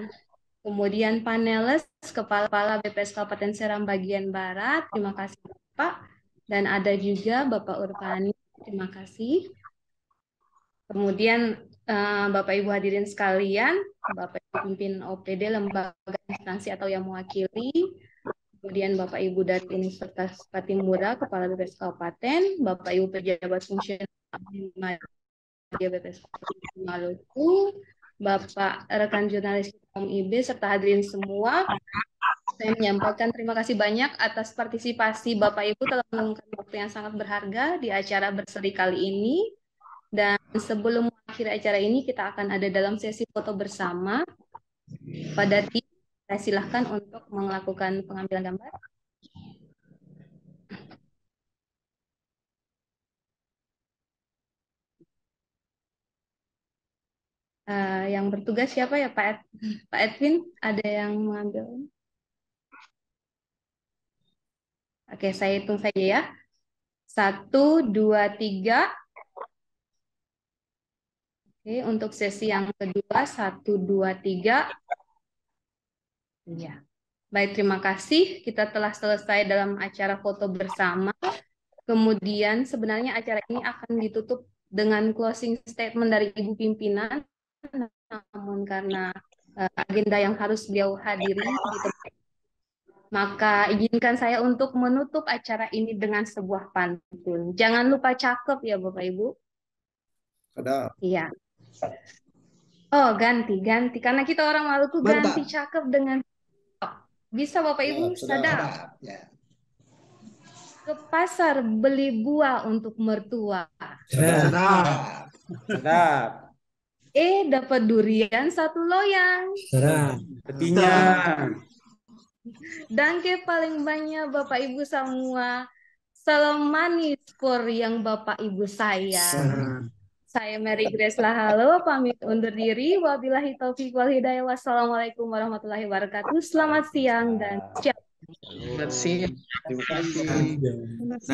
Speaker 1: Kemudian panelis Kepala BPS Kabupaten Seram bagian Barat. Terima kasih Bapak. Dan ada juga Bapak Urpani. Terima kasih. Kemudian Bapak Ibu hadirin sekalian, Bapak Ibu pimpinan OPD, lembaga instansi atau yang mewakili, kemudian Bapak Ibu dari Universitas Patimura, Kepala BPS Kabupaten, Bapak Ibu pejabat fungsional media BPS Kabupaten Maluku, Bapak rekan jurnalis IB, serta hadirin semua, saya menyampaikan terima kasih banyak atas partisipasi Bapak Ibu telah meluangkan waktu yang sangat berharga di acara berseri kali ini. Dan sebelum mengakhiri acara ini, kita akan ada dalam sesi foto bersama. Pada tim, saya silahkan untuk melakukan pengambilan gambar. Yang bertugas siapa ya, Pak Edwin? Ada yang mengambil? Oke, saya hitung saja ya. 1, 2, 3. Oke, untuk sesi yang kedua, 1, 2, 3. Ya. Baik, terima kasih. Kita telah selesai dalam acara foto bersama. Kemudian sebenarnya acara ini akan ditutup dengan closing statement dari Ibu Pimpinan. Namun karena agenda yang harus beliau hadiri, maka izinkan saya untuk menutup acara ini dengan sebuah pantun. Jangan lupa cakep ya Bapak Ibu.
Speaker 4: Ada.
Speaker 1: Iya. Oh, ganti. Karena kita orang Maluku ganti cakep dengan bisa Bapak Ibu sadap.
Speaker 6: Ya.
Speaker 1: Ke pasar beli buah untuk mertua.
Speaker 11: Sedap. Sedap.
Speaker 1: Dapat durian 1 loyang.
Speaker 11: Sedap. Ketinyak.
Speaker 1: Dangke paling banyak Bapak Ibu semua. Salam manis for yang Bapak Ibu sayang. Saya Mary Grace Lahalo, pamit undur diri. Wabillahi taufiq wal hidayah. Wassalamualaikum warahmatullahi wabarakatuh. Selamat siang dan
Speaker 13: Terima kasih.
Speaker 6: Terima kasih.